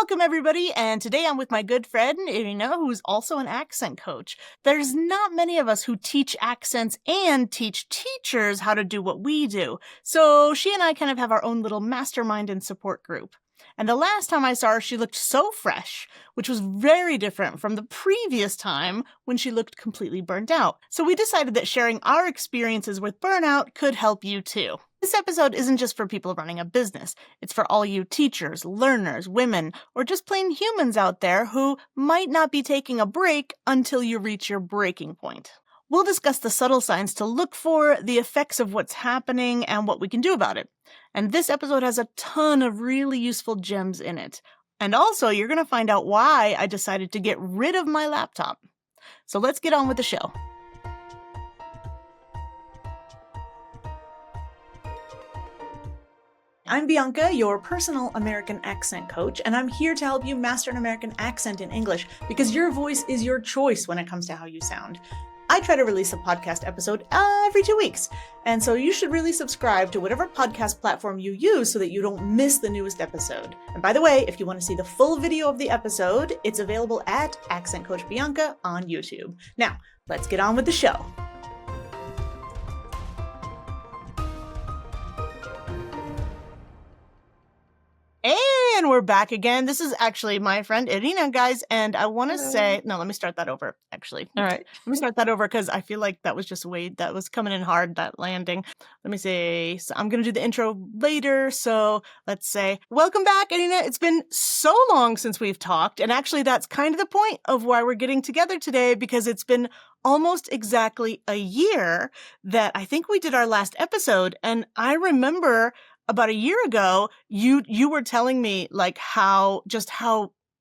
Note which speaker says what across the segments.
Speaker 1: Welcome, everybody, and today I'm with my good friend, Irina, who's also an accent coach. There's not many of us who teach accents and teach teachers how to do what we do, so she and I kind of have our own little mastermind and support group. And the last time I saw her, she looked so fresh, which was very different from the previous time when she looked completely burnt out. So we decided that sharing our experiences with burnout could help you too. This episode isn't just for people running a business. It's for all you teachers, learners, women, or just plain humans out there who might not be taking a break until you reach your breaking point. We'll discuss the subtle signs to look for, the effects of what's happening, and what we can do about it. And this episode has a ton of really useful gems in it. And also, you're going to find out why I decided to get rid of my laptop. So let's get on with the show. I'm Bianca, your personal American accent coach, and I'm here to help you master an American accent in English because your voice is your choice when it comes to how you sound. I try to release a podcast episode every 2 weeks, and so you should really subscribe to whatever podcast platform you use so that you don't miss the newest episode. And by the way, if you want to see the full video of the episode, it's available at Accent Coach Bianca on YouTube. Now, let's get on with the show. And we're back again. This is actually my friend Irina, guys, and I want to say, no, let me start that over, actually.
Speaker 2: All right.
Speaker 1: Let me start that over because I feel like that was just that was coming in hard, that landing. Let me say, so I'm going to do the intro later, so let's say, welcome back, Irina. It's been so long since we've talked, and actually that's kind of the point of why we're getting together today, because it's been almost exactly a year that I think we did our last episode, and I remember about a year ago, you were telling me like how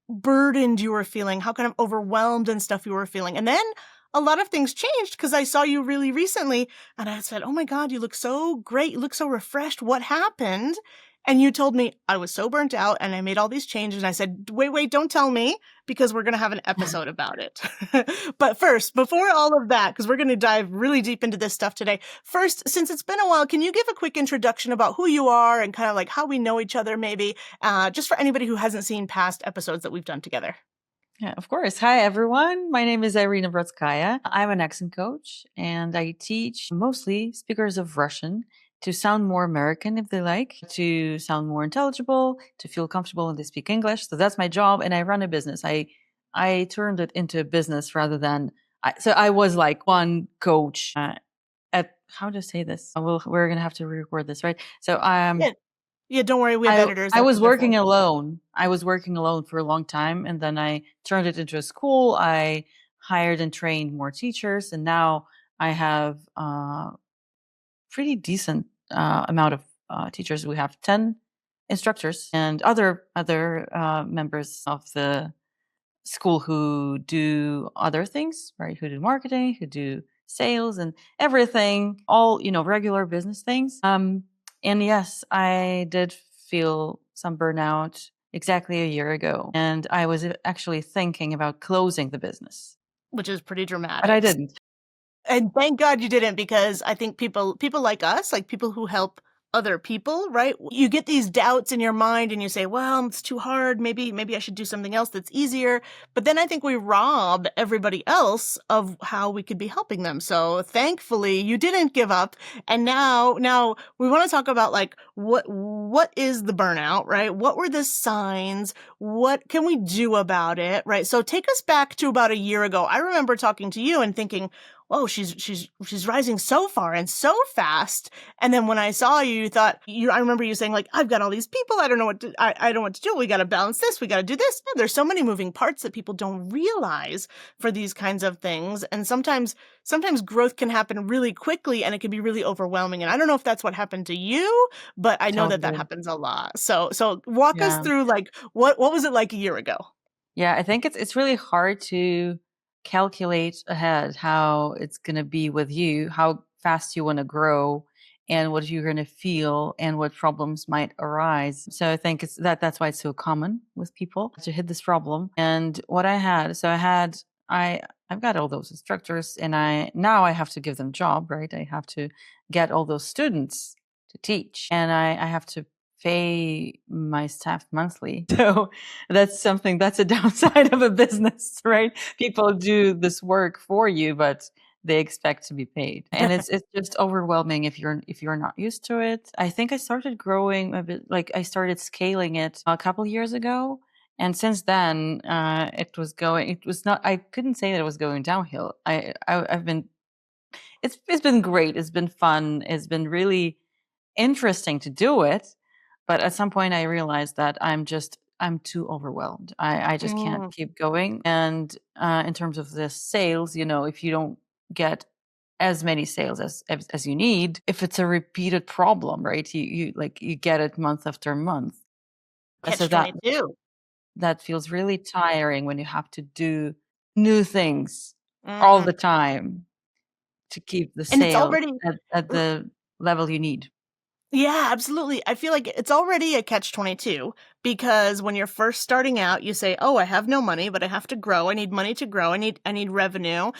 Speaker 1: burdened you were feeling, how kind of overwhelmed and stuff you were feeling. And then a lot of things changed because I saw you really recently and I said, oh my God, you look so great. You look so refreshed. What happened? And you told me I was so burnt out and I made all these changes. And I said, wait, don't tell me because we're going to have an episode about it. But first, before all of that, because we're going to dive really deep into this stuff today. First, since it's been a while, can you give a quick introduction about who you are and kind of like how we know each other, maybe, just for anybody who hasn't seen past episodes that we've done together?
Speaker 2: Yeah, of course. Hi, everyone. My name is Irina. I'm an accent coach and I teach mostly speakers of Russian to sound more American if they like, to sound more intelligible, to feel comfortable when they speak English. So that's my job. And I run a business. I turned it into a business rather than, so I was like one coach at, how to say this? We're going to have to record this, right? So
Speaker 1: Yeah, don't worry. We have editors.
Speaker 2: I was working alone. I was working alone for a long time. And then I turned it into a school. I hired and trained more teachers. And now I have pretty decent amount of teachers. We have 10 instructors and other members of the school who do other things, right? Who do marketing, who do sales and everything, all, regular business things. And yes, I did feel some burnout exactly a year ago. And I was actually thinking about closing the business.
Speaker 1: Which is pretty dramatic.
Speaker 2: But I didn't.
Speaker 1: And thank God you didn't, because I think people like us, like people who help other people, right? You get these doubts in your mind and you say, well, it's too hard. Maybe I should do something else that's easier. But then I think we rob everybody else of how we could be helping them. So thankfully you didn't give up. And now we want to talk about like, what is the burnout, right? What were the signs? What can we do about it, right? So take us back to about a year ago. I remember talking to you and thinking, whoa, she's rising so far and so fast. And then when I saw you, I remember you saying like, I've got all these people. I don't know what to do. We got to balance this. We got to do this. Yeah, there's so many moving parts that people don't realize for these kinds of things. And sometimes growth can happen really quickly and it can be really overwhelming. And I don't know if that's what happened to you, but I know that happens a lot. So walk us through like, what was it like a year ago?
Speaker 2: Yeah, I think it's really hard to calculate ahead how it's going to be with you, how fast you want to grow and what you're going to feel and what problems might arise. So I think that's why it's so common with people to hit this problem. And what I've got all those instructors and now I have to give them job, right? I have to get all those students to teach and I have to pay my staff monthly. So that's that's a downside of a business, right? People do this work for you, but they expect to be paid. And it's just overwhelming if you're not used to it. I think I started growing a bit, like I started scaling it a couple years ago. And since then, it was not, I couldn't say that it was going downhill. I've been, it's been great. It's been fun. It's been really interesting to do it. But at some point I realized that I'm too overwhelmed. I just can't
Speaker 1: Mm,
Speaker 2: keep going. And in terms of the sales, if you don't get as many sales as you need, if it's a repeated problem, right? You get it month after month. So
Speaker 1: catch 22.
Speaker 2: that feels really tiring when you have to do new things all
Speaker 1: Mhm.
Speaker 2: the time to keep the
Speaker 1: And it's
Speaker 2: sales
Speaker 1: already
Speaker 2: at the level you need.
Speaker 1: Yeah, absolutely. I feel like it's already a catch-22 because when you're first starting out, you say, "Oh, I have no money, but I have to grow. I need money to grow. I need revenue.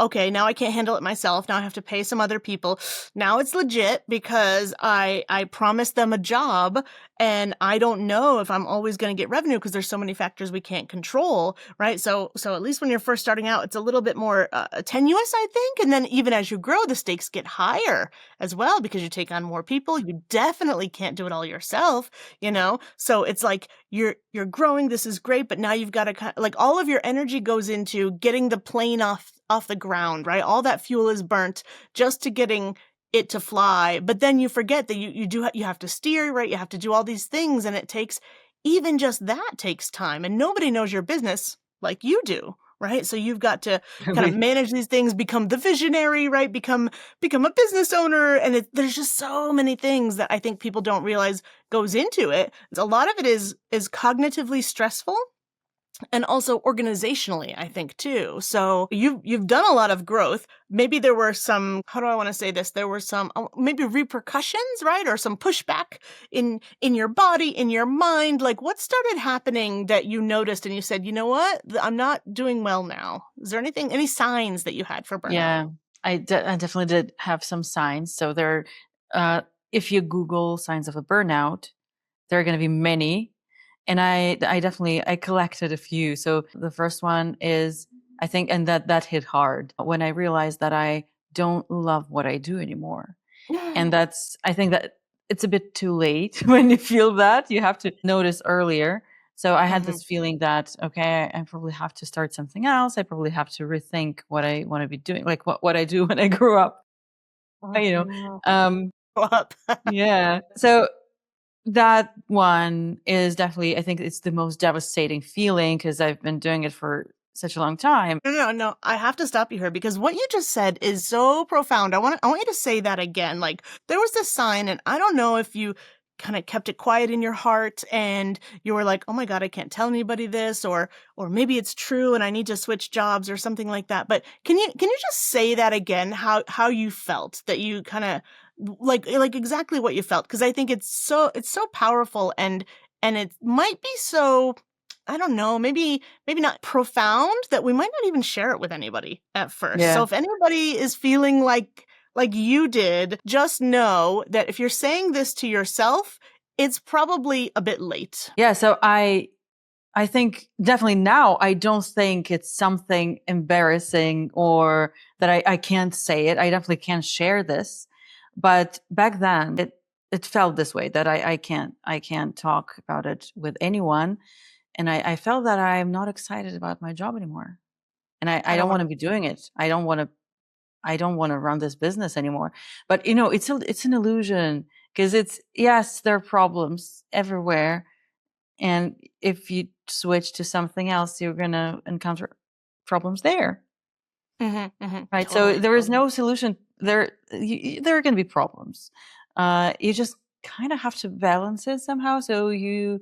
Speaker 1: Okay, now I can't handle it myself. Now I have to pay some other people. Now it's legit because I promised them a job and I don't know if I'm always going to get revenue because there's so many factors we can't control, right? So at least when you're first starting out, it's a little bit more tenuous, I think, and then even as you grow, the stakes get higher as well because you take on more people. You definitely can't do it all yourself, you know? So it's like you're growing, this is great, but now you've got to like all of your energy goes into getting the plane off the ground, right? All that fuel is burnt just to getting it to fly. But then you forget that you have to steer, right? You have to do all these things and it takes even just that takes time and nobody knows your business like you do. Right. So you've got to kind of
Speaker 2: Really.
Speaker 1: manage these things, become the visionary, right? Become a business owner. And there's just so many things that I think people don't realize goes into it. A lot of it is cognitively stressful and also organizationally, I think too. So you've done a lot of growth. Maybe there were some, how do I want to say this? There were some maybe repercussions, right? Or some pushback in your body, in your mind. Like what started happening that you noticed and you said, you know what? I'm not doing well now. Is there any signs that you had for burnout?
Speaker 2: Yeah, I definitely did have some signs. So uh, if you Google signs of a burnout, there are going to be many, and I definitely I collected a few. So the first one is, I think, and that hit hard when I realized that I don't love what I do anymore. And I think that it's a bit too late when you feel that. You have to notice earlier. So I had
Speaker 1: Mhm.
Speaker 2: this feeling that, okay, I probably have to start something else. I probably have to rethink what I want to be doing, like what I do when I grew up, you know.
Speaker 1: Mhm.
Speaker 2: Um,
Speaker 1: Up.
Speaker 2: yeah. So that one is definitely, I think it's the most devastating feeling because I've been doing it for such a long time.
Speaker 1: No, no, no. I have to stop you here because what you just said is so profound. I want you to say that again. Like there was this sign and I don't know if you kind of kept it quiet in your heart and you were like, "Oh my God, I can't tell anybody this," or maybe it's true and I need to switch jobs or something like that. But can you just say that again how you felt that you kind of like exactly what you felt because I think it's so powerful and it might be so I don't know, maybe not profound that we might not even share it with anybody at first. So
Speaker 2: Yeah.
Speaker 1: if anybody is feeling like you did, just know that if you're saying this to yourself, it's probably a bit late.
Speaker 2: Yeah. So I think definitely now I don't think it's something embarrassing or that I can't say it. I definitely can't share this. But back then it felt this way that I can't talk about it with anyone. And I felt that I'm not excited about my job anymore. And I
Speaker 1: I don't
Speaker 2: don't
Speaker 1: want
Speaker 2: want to be doing it. I don't want to run this business anymore. But it's an illusion because yes, there are problems everywhere, and if you switch to something else, you're going to encounter problems there.
Speaker 1: to.
Speaker 2: Right. So
Speaker 1: Totally,
Speaker 2: there is
Speaker 1: totally.
Speaker 2: no solution there. There are going to be problems. You just kind of have to balance it somehow. So you're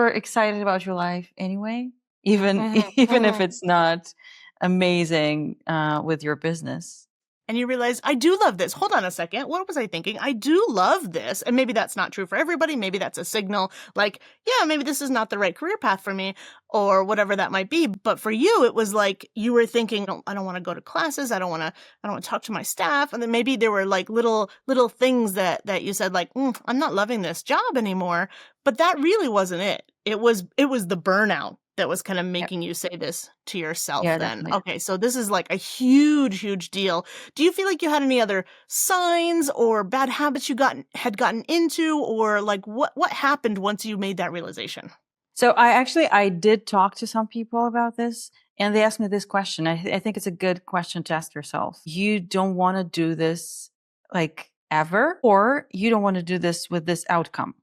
Speaker 2: excited about your life anyway, even
Speaker 1: Mhm,
Speaker 2: even if
Speaker 1: mhm.
Speaker 2: it's not amazing with your business.
Speaker 1: and you realize, I do love this. Hold on a second. What was I thinking? I do love this. And maybe that's not true for everybody. Maybe that's a signal like, yeah, maybe this is not the right career path for me or whatever that might be. But for you, it was like you were thinking, I don't want to go to classes. I don't want to talk to my staff. And then maybe there were like little things that you said like, I'm not loving this job anymore. But that really wasn't it. It was the burnout that was kind of
Speaker 2: Yep.
Speaker 1: making you say this to yourself
Speaker 2: Yeah,
Speaker 1: then.
Speaker 2: definitely.
Speaker 1: Okay, so this is like a huge, huge deal. Do you feel like you had any other signs or bad habits you had gotten into, or like what happened once you made that realization?
Speaker 2: So I did talk to some people about this, and they asked me this question. I think it's a good question to ask yourself. You don't want to do this like ever, or you don't want to do this with this outcome,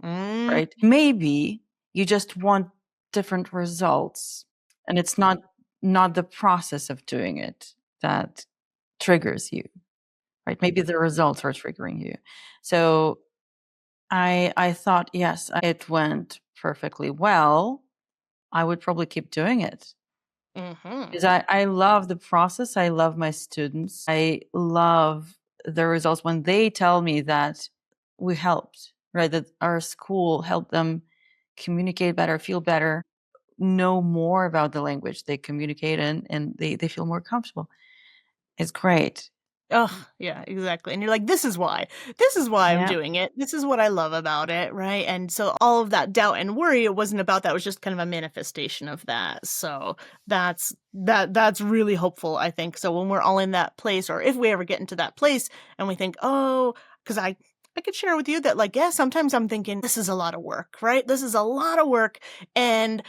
Speaker 1: Mm,
Speaker 2: right? Maybe you just want different results, and it's not the process of doing it that triggers you, right? Maybe the results are triggering you. So I thought, yes, it went perfectly well. I would probably keep doing it
Speaker 1: mm-hmm.
Speaker 2: because I love the process. I love my students. I love the results when they tell me that we helped, right? That our school helped them communicate better, feel better, know more about the language they communicate in, and they feel more comfortable. It's great.
Speaker 1: Oh, yeah, exactly. And you're like, this is why. This is why I'm
Speaker 2: Yeah.
Speaker 1: doing it. This is what I love about it, right? And so all of that doubt and worry, it wasn't about that. It was just kind of a manifestation of that. So that's really hopeful, I think. So when we're all in that place, or if we ever get into that place and we think, oh, because I could share with you that like, yeah, sometimes I'm thinking this is a lot of work, right? This is a lot of work. And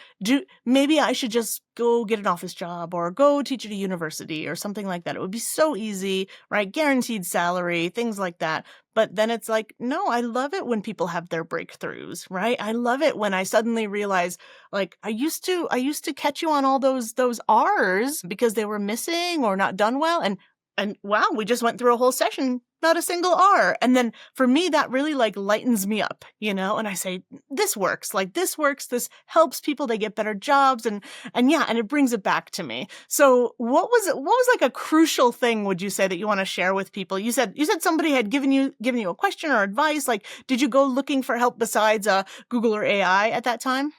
Speaker 1: maybe I should just go get an office job or go teach at a university or something like that. It would be so easy, right? Guaranteed salary, things like that. But then it's like, no, I love it when people have their breakthroughs, right? I love it when I suddenly realize like I used to catch you on all those R's because they were missing or not done well. And wow, we just went through a whole session, not a single R. And then for me, that really like lightens me up, and I say, this works, like this works. This helps people. They get better jobs. And yeah, and it brings it back to me. So what was like a crucial thing, would you say, that you want to share with people? You said somebody had given you a question or advice. Like, did you go looking for help besides Google or AI at that time?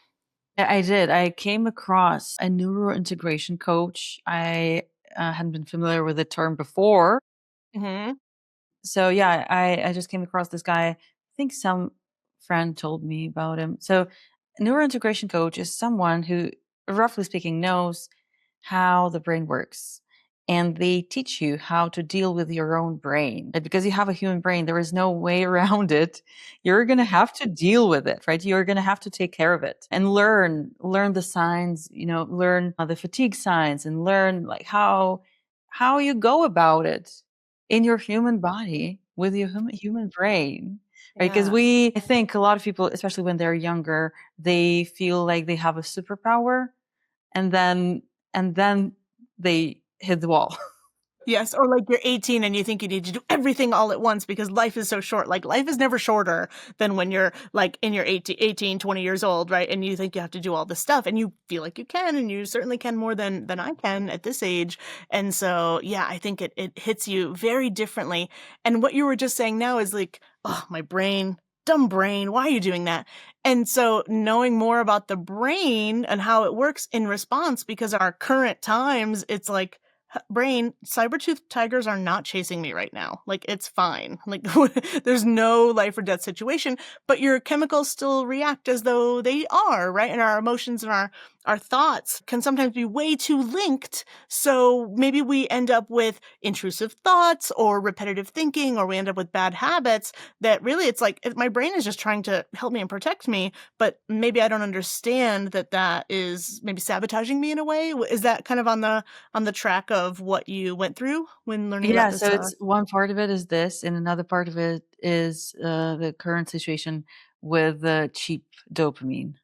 Speaker 2: I did. I came across a neurointegration coach. I hadn't been familiar with the term before.
Speaker 1: Mm-hmm.
Speaker 2: So yeah, I just came across this guy. I think some friend told me about him. So neurointegration coach is someone who, roughly speaking, knows how the brain works. And they teach you how to deal with your own brain. Because you have a human brain, there is no way around it. You're going to have to deal with it, right? You're going to have to take care of it and learn the signs, learn the fatigue signs and learn like how you go about it in your human body with your human brain, right? Because
Speaker 1: Yeah.
Speaker 2: I think a lot of people, especially when they're younger, they feel like they have a superpower, and then they hit the wall.
Speaker 1: Yes, or like you're 18 and you think you need to do everything all at once because life is so short. Like life is never shorter than when you're like in your 18, 20 years old, right? And you think you have to do all this stuff and you feel like you can, and you certainly can more than I can at this age. And so, yeah, I think it hits you very differently. And what you were just saying now is like, oh, my brain, dumb brain, why are you doing that? And so knowing more about the brain and how it works in response, because our current times, it's like, brain, saber-toothed tigers are not chasing me right now. Like, it's fine. Like, there's no life or death situation, but your chemicals still react as though they are, right? And our emotions and our thoughts can sometimes be way too linked. So maybe we end up with intrusive thoughts or repetitive thinking, or we end up with bad habits that really, it's like my brain is just trying to help me and protect me, but maybe I don't understand that is maybe sabotaging me in a way. Is that kind of on the track of what you went through when learning about
Speaker 2: Yeah,
Speaker 1: this?
Speaker 2: so it's one part of it is this, and another part of it is the current situation with the cheap dopamine.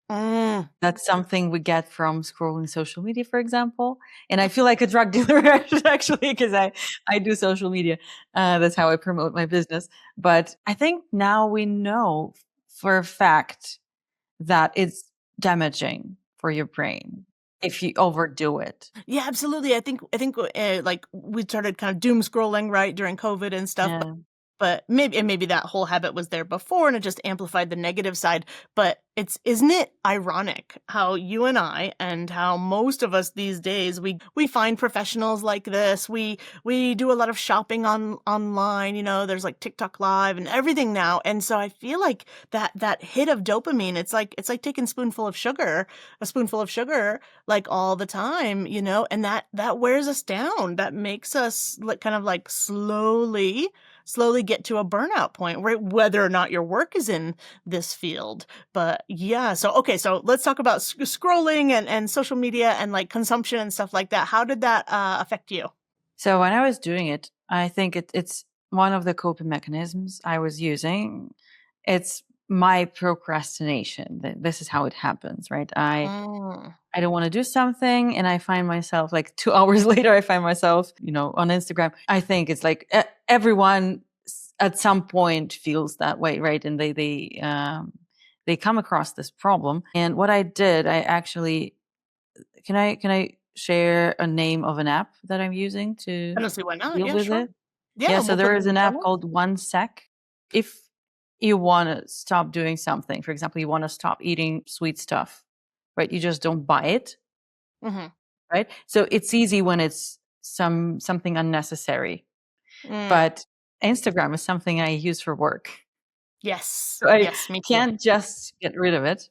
Speaker 1: Mm,
Speaker 2: That's something we get from scrolling social media, for example. And I feel like a drug dealer actually, because I do social media. That's how I promote my business. But I think now we know for a fact that it's damaging for your brain. if you overdo it.
Speaker 1: Yeah, absolutely. I think like we started kind of doom scrolling right during COVID and stuff,
Speaker 2: Yeah.
Speaker 1: but maybe that whole habit was there before and it just amplified the negative side. But isn't it ironic how you and I and how most of us these days we find professionals like this. We do a lot of shopping online, there's like TikTok live and everything now. And so I feel like that hit of dopamine, it's like taking a spoonful of sugar like all the time, and that wears us down. That makes us like kind of like slowly get to a burnout point, right? Whether or not your work is in this field. But yeah, so okay, so let's talk about scrolling and social media and like consumption and stuff like that. How did that affect you?
Speaker 2: So when I was doing it, I think it's one of the coping mechanisms I was using. It's my procrastination. This is how it happens, right?
Speaker 1: Mm.
Speaker 2: I don't want to do something, and I find myself like 2 hours later. I find myself, on Instagram. I think it's like everyone at some point feels that way, right? And they come across this problem. And what I did, I actually can I share a name of an app that I'm using to
Speaker 1: I don't see why not.
Speaker 2: deal
Speaker 1: Yeah,
Speaker 2: with
Speaker 1: sure.
Speaker 2: it?
Speaker 1: Yeah,
Speaker 2: Yeah, so
Speaker 1: we'll put
Speaker 2: there
Speaker 1: it
Speaker 2: is
Speaker 1: in the
Speaker 2: an
Speaker 1: show
Speaker 2: app
Speaker 1: notes.
Speaker 2: called One Sec. If you want to stop doing something, for example, you want to stop eating sweet stuff, right? You just don't buy it,
Speaker 1: Mm-hmm.
Speaker 2: right? So it's easy when it's something unnecessary.
Speaker 1: Mm.
Speaker 2: But Instagram is something I use for work.
Speaker 1: Yes.
Speaker 2: So I
Speaker 1: Yes, me too.
Speaker 2: can't just get rid of it.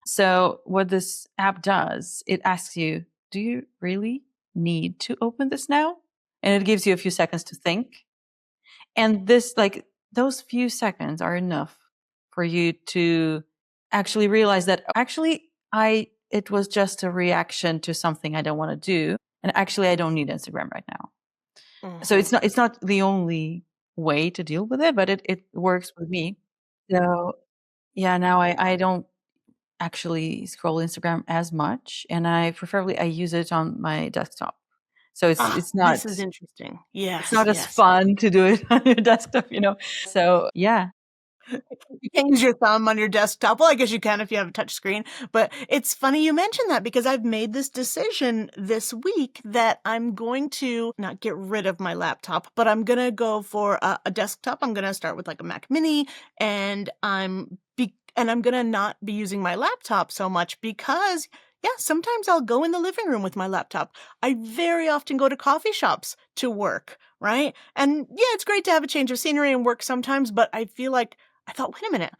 Speaker 2: So what this app does, it asks you, do you really need to open this now? And it gives you a few seconds to think. And those few seconds are enough for you to actually realize that actually it was just a reaction to something I don't want to do. And actually I don't need Instagram right now. So
Speaker 1: Mm-hmm.
Speaker 2: it's not the only way to deal with it, but it works with me. So yeah, now I don't actually scroll Instagram as much, and I use it on my desktop. So it's
Speaker 1: Ah,
Speaker 2: it's
Speaker 1: this
Speaker 2: not
Speaker 1: is interesting.
Speaker 2: it's
Speaker 1: Yes,
Speaker 2: not as
Speaker 1: yes.
Speaker 2: fun to do it on your desktop. So yeah.
Speaker 1: You can't use your thumb on your desktop. Well, I guess you can if you have a touch screen. But it's funny you mentioned that because I've made this decision this week that I'm going to not get rid of my laptop, but I'm going to go for a desktop. I'm going to start with like a Mac Mini, and I'm going to not be using my laptop so much because yeah, sometimes I'll go in the living room with my laptop. I very often go to coffee shops to work, right? And yeah, it's great to have a change of scenery and work sometimes, but I feel like I thought, wait a minute,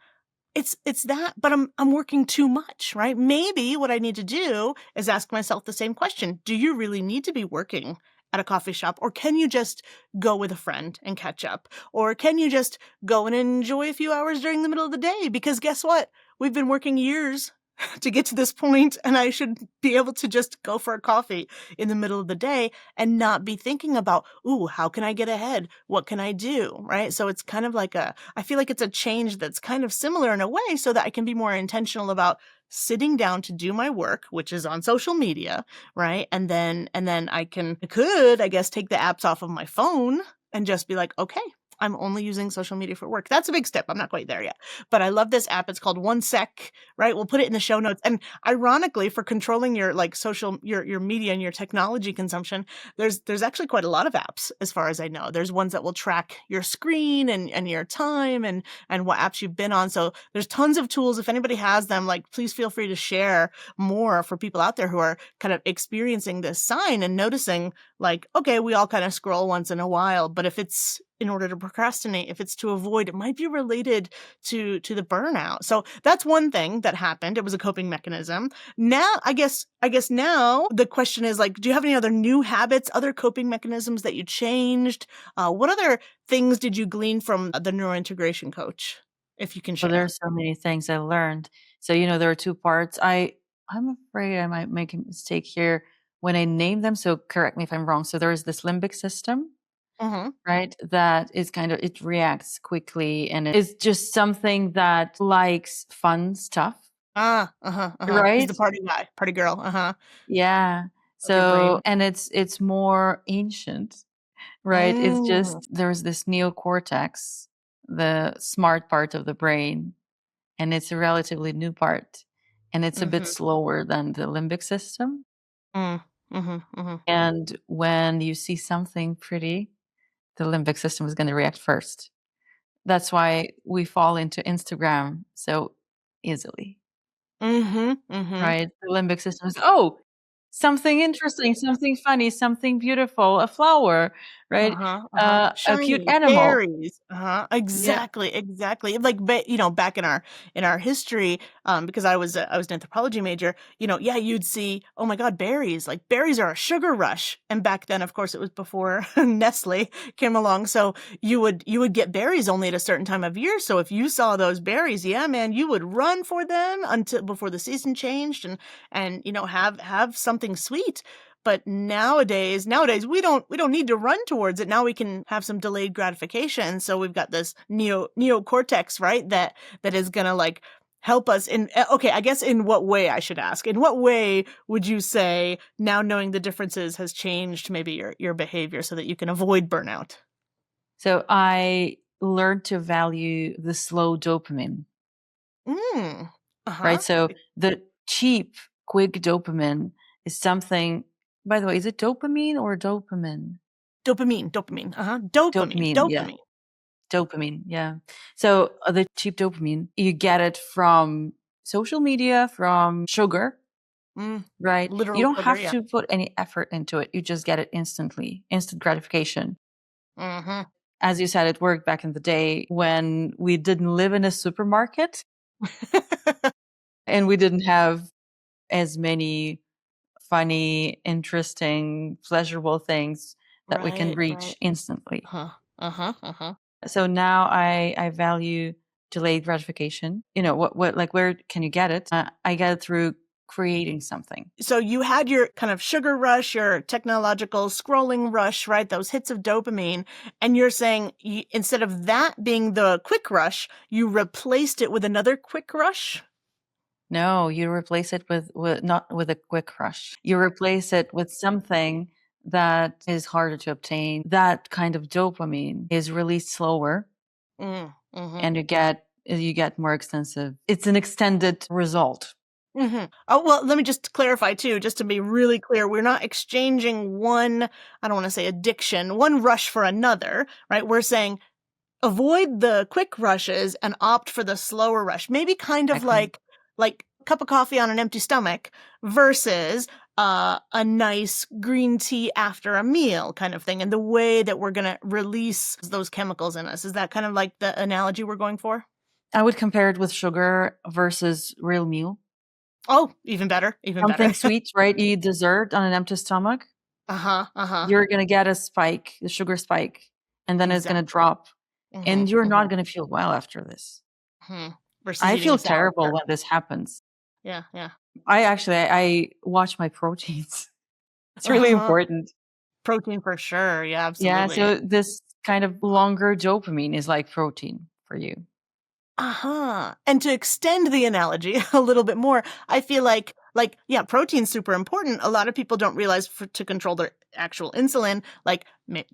Speaker 1: it's that, but I'm working too much, right? Maybe what I need to do is ask myself the same question. Do you really need to be working at a coffee shop, or can you just go with a friend and catch up? Or can you just go and enjoy a few hours during the middle of the day? Because guess what? We've been working years to get to this point, and I should be able to just go for a coffee in the middle of the day and not be thinking about, ooh, how can I get ahead? What can I do? Right. So it's kind of like I feel like it's a change that's kind of similar in a way so that I can be more intentional about sitting down to do my work, which is on social media, right? And then I guess, take the apps off of my phone and just be like, okay, I'm only using social media for work. That's a big step. I'm not quite there yet. But I love this app. It's called One Sec, right? We'll put it in the show notes. And ironically, for controlling your like your media and your technology consumption, there's actually quite a lot of apps as far as I know. There's ones that will track your screen and your time and what apps you've been on. So there's tons of tools. If anybody has them, like please feel free to share more for people out there who are kind of experiencing this sign and noticing like, okay, we all kind of scroll once in a while, but if it's in order to procrastinate, if it's to avoid, it might be related to the burnout. So that's one thing that happened. It was a coping mechanism. Now, I guess now the question is like, do you have any other new habits, other coping mechanisms that you changed? What other things did you glean from the neurointegration coach, if you can
Speaker 2: Well, there
Speaker 1: share?
Speaker 2: are so many things I learned. So, there are two parts. I'm afraid I might make a mistake here when I name them. So correct me if I'm wrong. So there is this limbic system,
Speaker 1: Mm-hmm.
Speaker 2: right? That is it reacts quickly and it is just something that likes fun stuff,
Speaker 1: Ah, uh-huh, uh-huh. He's the
Speaker 2: right?
Speaker 1: party guy, party girl, uh-huh,
Speaker 2: Yeah.
Speaker 1: of your
Speaker 2: So,
Speaker 1: brain.
Speaker 2: and it's more ancient, right? It's
Speaker 1: Mm.
Speaker 2: just there's this neocortex, the smart part of the brain, and it's a relatively new part. and it's a bit
Speaker 1: Mm-hmm.
Speaker 2: slower than the limbic system.
Speaker 1: Mm. Mm-hmm. Mm-hmm.
Speaker 2: And when you see something pretty, the limbic system is going to react first. That's why we fall into Instagram so easily,
Speaker 1: Mm-hmm. Mm-hmm.
Speaker 2: right? The limbic system is, oh, something interesting, something funny, something beautiful, a flower, right?
Speaker 1: Uh-huh, uh-huh.
Speaker 2: A cute
Speaker 1: Shiny
Speaker 2: animal.
Speaker 1: berries. Uh-huh.
Speaker 2: Yeah.
Speaker 1: Exactly, exactly. Like, back in our history, because I was an anthropology major, yeah, you'd see, oh my God, berries. Like berries are a sugar rush. And back then, of course, it was before Nestle came along. So you would get berries only at a certain time of year. So if you saw those berries, yeah, man, you would run for them until before the season changed and have something sweet. But nowadays we don't need to run towards it. Now we can have some delayed gratification. So we've got this neocortex, right? That is gonna like help us in. Okay, I guess in what way I should ask. In what way would you say now knowing the differences has changed maybe your behavior so that you can avoid burnout?
Speaker 2: So I learned to value the slow dopamine,
Speaker 1: Mm.
Speaker 2: right?
Speaker 1: Uh-huh.
Speaker 2: So the cheap, quick dopamine is something, by the way, is it dopamine or dopamine?
Speaker 1: Dopamine. Uh-huh. Dopamine.
Speaker 2: Dopamine, yeah.
Speaker 1: Dopamine.
Speaker 2: Dopamine, yeah. So the cheap dopamine, you get it from social media, from sugar,
Speaker 1: Mm.
Speaker 2: right? You
Speaker 1: Literal
Speaker 2: don't
Speaker 1: sugar,
Speaker 2: have
Speaker 1: yeah.
Speaker 2: to put any effort into it. You just get it instantly, instant gratification.
Speaker 1: Mm-hmm.
Speaker 2: As you said, it worked back in the day when we didn't live in a supermarket and we didn't have as many funny, interesting, pleasurable things that we can
Speaker 1: Right,
Speaker 2: reach
Speaker 1: right.
Speaker 2: instantly.
Speaker 1: Uh-huh. Uh-huh. Uh-huh.
Speaker 2: So now I value delayed gratification. You know, what like where can you get it? I get it through creating something.
Speaker 1: So you had your kind of sugar rush, your technological scrolling rush, right? Those hits of dopamine. And you're saying instead of that being the quick rush, you replaced it with another quick rush?
Speaker 2: No, you replace it with not with a quick rush. You replace it with something that is harder to obtain. That kind of dopamine is released slower
Speaker 1: Mm-hmm.
Speaker 2: and you get more extensive. It's an extended result.
Speaker 1: Mm-hmm. Oh, well, let me just clarify too, just to be really clear. We're not exchanging one, I don't want to say addiction, one rush for another, right? We're saying avoid the quick rushes and opt for the slower rush. Maybe kind of
Speaker 2: Exactly.
Speaker 1: like a cup of coffee on an empty stomach versus a nice green tea after a meal kind of thing. And the way that we're going to release those chemicals in us. Is that kind of like the analogy we're going for?
Speaker 2: I would compare it with sugar versus real meal.
Speaker 1: Oh, even better, even better.
Speaker 2: Something sweet, right? You eat dessert on an empty stomach,
Speaker 1: Uh-huh, uh-huh.
Speaker 2: you're gonna get a spike, the sugar spike, and then it's gonna
Speaker 1: Exactly.
Speaker 2: drop,
Speaker 1: Mm-hmm,
Speaker 2: and you're
Speaker 1: mm-hmm,
Speaker 2: not gonna feel well after this.
Speaker 1: mm-hmm. Versus
Speaker 2: I
Speaker 1: eating
Speaker 2: feel
Speaker 1: a salad,
Speaker 2: terrible
Speaker 1: sure.
Speaker 2: when this happens.
Speaker 1: Yeah, yeah.
Speaker 2: I watch my proteins. It's really
Speaker 1: Uh-huh.
Speaker 2: important.
Speaker 1: Protein for sure. Yeah,
Speaker 2: Yeah,
Speaker 1: absolutely.
Speaker 2: so this kind of longer dopamine is like protein for you.
Speaker 1: Uh-huh. And to extend the analogy a little bit more, I feel like yeah, protein's super important. A lot of people don't realize to control their actual insulin, like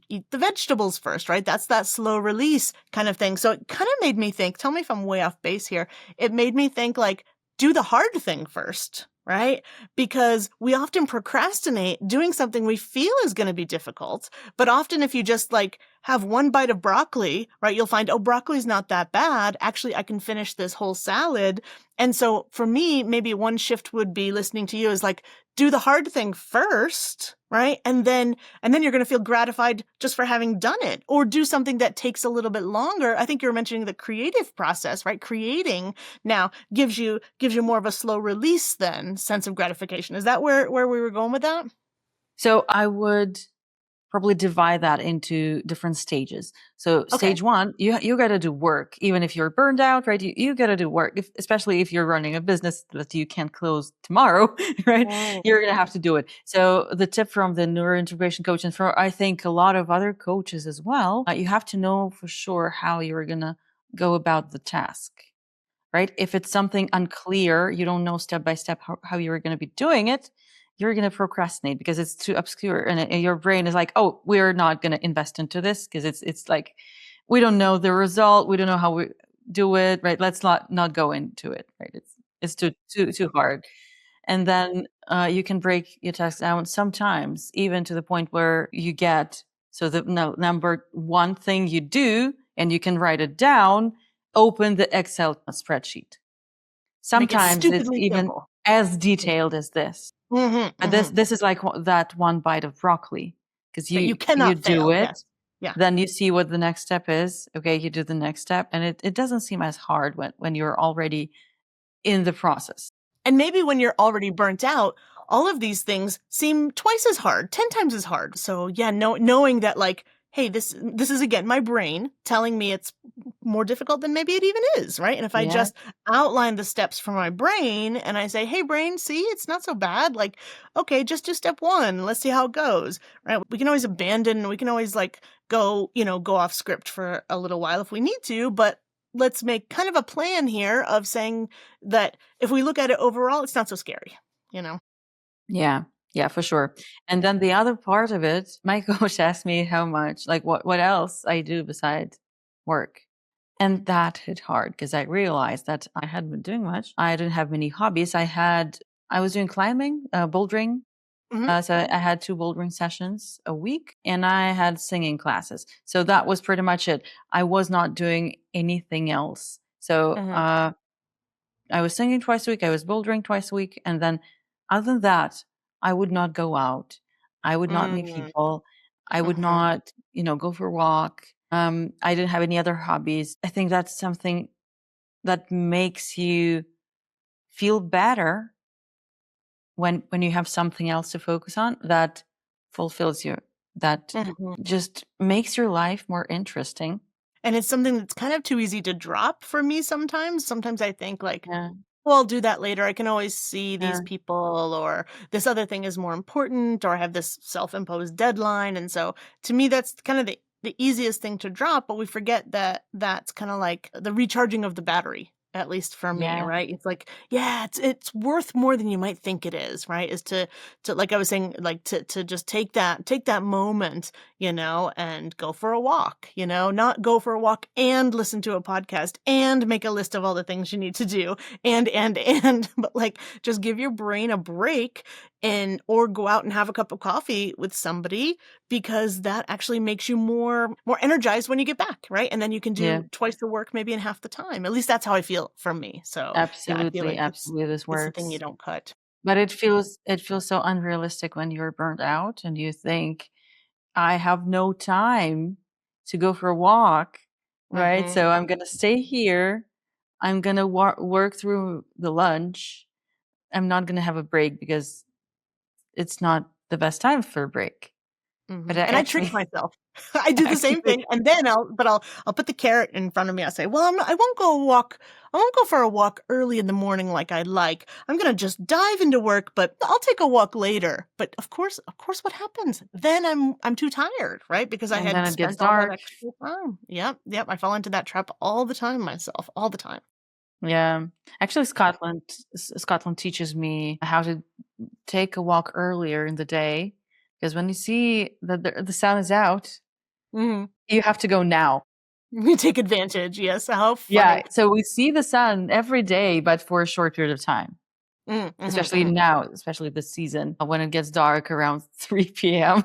Speaker 1: eat the vegetables first, right? That's that slow release kind of thing. So it kind of made me think, tell me if I'm way off base here. It made me think like do the hard thing first, right? Because we often procrastinate doing something we feel is going to be difficult, but often if you just like have one bite of broccoli, right, you'll find, oh, broccoli's not that bad. Actually, I can finish this whole salad. And so for me, maybe one shift would be listening to you is like, do the hard thing first, right? And then you're going to feel gratified just for having done it, or do something that takes a little bit longer. I think you were mentioning the creative process, right? Creating now gives you more of a slow release then sense of gratification. Is that where we were going with that?
Speaker 2: So I would probably divide that into different stages. So
Speaker 1: Okay.
Speaker 2: stage one, you got to do work, even if you're burned out, right? You got to do work, especially if you're running a business that you can't close tomorrow, right?
Speaker 1: Mm.
Speaker 2: You're gonna have to do it. So the tip from the neurointegration coach, and for I think a lot of other coaches as well, you have to know for sure how you're gonna go about the task. Right? If it's something unclear, you don't know step by step how you're going to be doing it, you're going to procrastinate because it's too obscure. And your brain is like, oh, we're not going to invest into this because it's like, we don't know the result. We don't know how we do it. Right. Let's not go into it. Right. It's too hard. And then you can break your tasks down sometimes, even to the point where you get so the number one thing you do, and you can write it down. Open the Excel spreadsheet.
Speaker 1: Make it
Speaker 2: Sometimes it's
Speaker 1: stupidly
Speaker 2: even
Speaker 1: simple.
Speaker 2: as detailed as this. But
Speaker 1: Mm-hmm.
Speaker 2: this is like that one bite of broccoli, because
Speaker 1: That you
Speaker 2: you
Speaker 1: cannot
Speaker 2: do
Speaker 1: fail.
Speaker 2: it,
Speaker 1: Yes. Yeah.
Speaker 2: then you see what the next step is. Okay, you do the next step, and it doesn't seem as hard when you're already in the process.
Speaker 1: And maybe when you're already burnt out, all of these things seem twice as hard, 10 times as hard. So yeah, knowing that like, hey, this is again my brain telling me it's more difficult than maybe it even is, right? And if I
Speaker 2: Yeah,
Speaker 1: just outline the steps for my brain and I say, hey brain, see, it's not so bad. Like, okay, just do step one. Let's see how it goes. Right. We can always we can always like go off script for a little while if we need to, but let's make kind of a plan here of saying that if we look at it overall, it's not so scary, you know?
Speaker 2: yeah, yeah, for sure. And then the other part of it, my coach asked me how much, like what else I do besides work. And that hit hard because I realized that I hadn't been doing much. I didn't have many hobbies. I was doing climbing, bouldering.
Speaker 1: Mhm,
Speaker 2: So I had 2 bouldering sessions a week, and I had singing classes. So that was pretty much it. I was not doing anything else. So
Speaker 1: mhm,
Speaker 2: I was singing twice a week. I was bouldering twice a week. And then other than that, I would not go out. I would not meet
Speaker 1: mm,
Speaker 2: people. I would
Speaker 1: mhm,
Speaker 2: not, go for a walk. I didn't have any other hobbies. I think that's something that makes you feel better when you have something else to focus on that fulfills you, that
Speaker 1: mhm.
Speaker 2: just makes your life more interesting.
Speaker 1: And it's something that's kind of too easy to drop for me sometimes. Sometimes I think like,
Speaker 2: Yeah,
Speaker 1: well, I'll do that later. I can always see these
Speaker 2: yeah,
Speaker 1: people, or this other thing is more important, or I have this self-imposed deadline. And so to me, that's kind of the easiest thing to drop, but we forget that that's kind of like the recharging of the battery, at least for me,
Speaker 2: yeah,
Speaker 1: right? It's like, yeah, it's worth more than you might think it is, right? Is to like I was saying, like to just take that moment, and go for a walk, not go for a walk and listen to a podcast and make a list of all the things you need to do and but like just give your brain a break and or go out and have a cup of coffee with somebody because that actually makes you more energized when you get back, right? And then you can
Speaker 2: yeah.
Speaker 1: do twice the work maybe in half the time. At least that's how I feel from me. So yeah, I feel
Speaker 2: Absolutely,
Speaker 1: like it's
Speaker 2: absolutely, this
Speaker 1: it's the thing you
Speaker 2: works.
Speaker 1: don't cut.
Speaker 2: But it feels so unrealistic when you're burnt out and you think, I have no time to go for a walk, right?
Speaker 1: Hmm.
Speaker 2: So I'm gonna stay here. I'm gonna work through the lunch. I'm not gonna have a break because it's not the best time for a break. But I
Speaker 1: And I trick
Speaker 2: actually
Speaker 1: myself. I do the same
Speaker 2: actually
Speaker 1: thing, and then I'll put the carrot in front of me. I'll say, "Well, I won't go walk. I won't go for a walk early in the morning like I'd like. I'm gonna just dive into work, but I'll take a walk later." But of course, what happens? Then I'm too tired, right? Because I
Speaker 2: and then
Speaker 1: had
Speaker 2: it gets
Speaker 1: spent all that
Speaker 2: dark.
Speaker 1: extra time. Yep, yep. I fall into that trap all the time myself, all the time.
Speaker 2: Yeah. Actually, Scotland teaches me how to take a walk earlier in the day, because when you see that the sun is out,
Speaker 1: Hmm.
Speaker 2: you have to go now.
Speaker 1: You take advantage. Yes. How
Speaker 2: Yeah,
Speaker 1: funny.
Speaker 2: so we see the sun every day, but for a short period of time, especially
Speaker 1: Mm-hmm.
Speaker 2: now, especially this season when it gets dark around 3 p.m.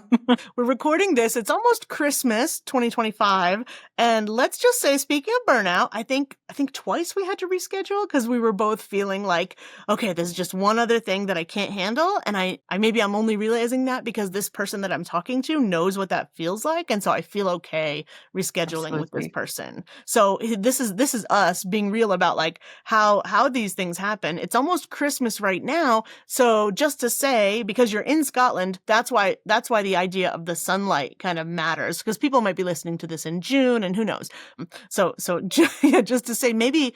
Speaker 1: We're recording this. It's almost Christmas 2025. And let's just say, speaking of burnout, I think twice we had to reschedule because we were both feeling like, okay, there's just one other thing that I can't handle. And I maybe I'm only realizing that because this person that I'm talking to knows what that feels like. And so I feel okay rescheduling with this
Speaker 2: Absolutely.
Speaker 1: person. So this is us being real about like how these things happen. It's almost Christmas right now. So just to say, because you're in Scotland, that's why the idea of the sunlight kind of matters, because people might be listening to this in June and who knows. So yeah, just to say, maybe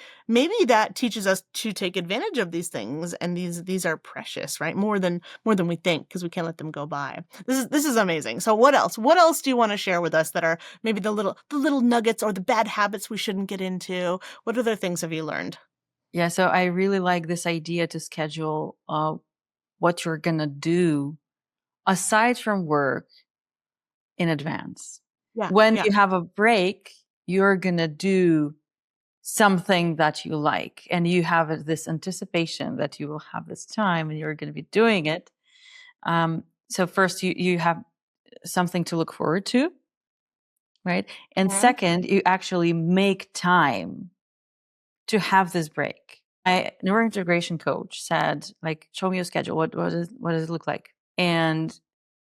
Speaker 1: that teaches us to take advantage of these things, and these are precious, right? More than we think, because we can't let them go by. This is amazing. So what else? What else do you want to share with us that are maybe the little nuggets or the bad habits we shouldn't get into? What other things have you learned?
Speaker 2: Yeah, so I really like this idea to schedule what you're gonna do aside from work in advance.
Speaker 1: Yeah,
Speaker 2: When
Speaker 1: yeah.
Speaker 2: you have a break, you're gonna do something that you like, and you have this anticipation that you will have this time and you're going to be doing it. So first you have something to look forward to, right? And
Speaker 1: Mhm.
Speaker 2: second, you actually make time to have this break. My neurointegration coach said, like, show me your schedule. What does it look like? And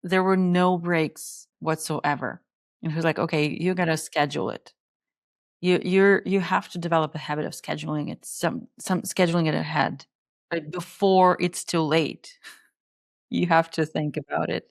Speaker 2: there were no breaks whatsoever. And he was like, okay, you gotta schedule it. You have to develop a habit of scheduling it, some scheduling it ahead. Like before it's too late. You have to think about it.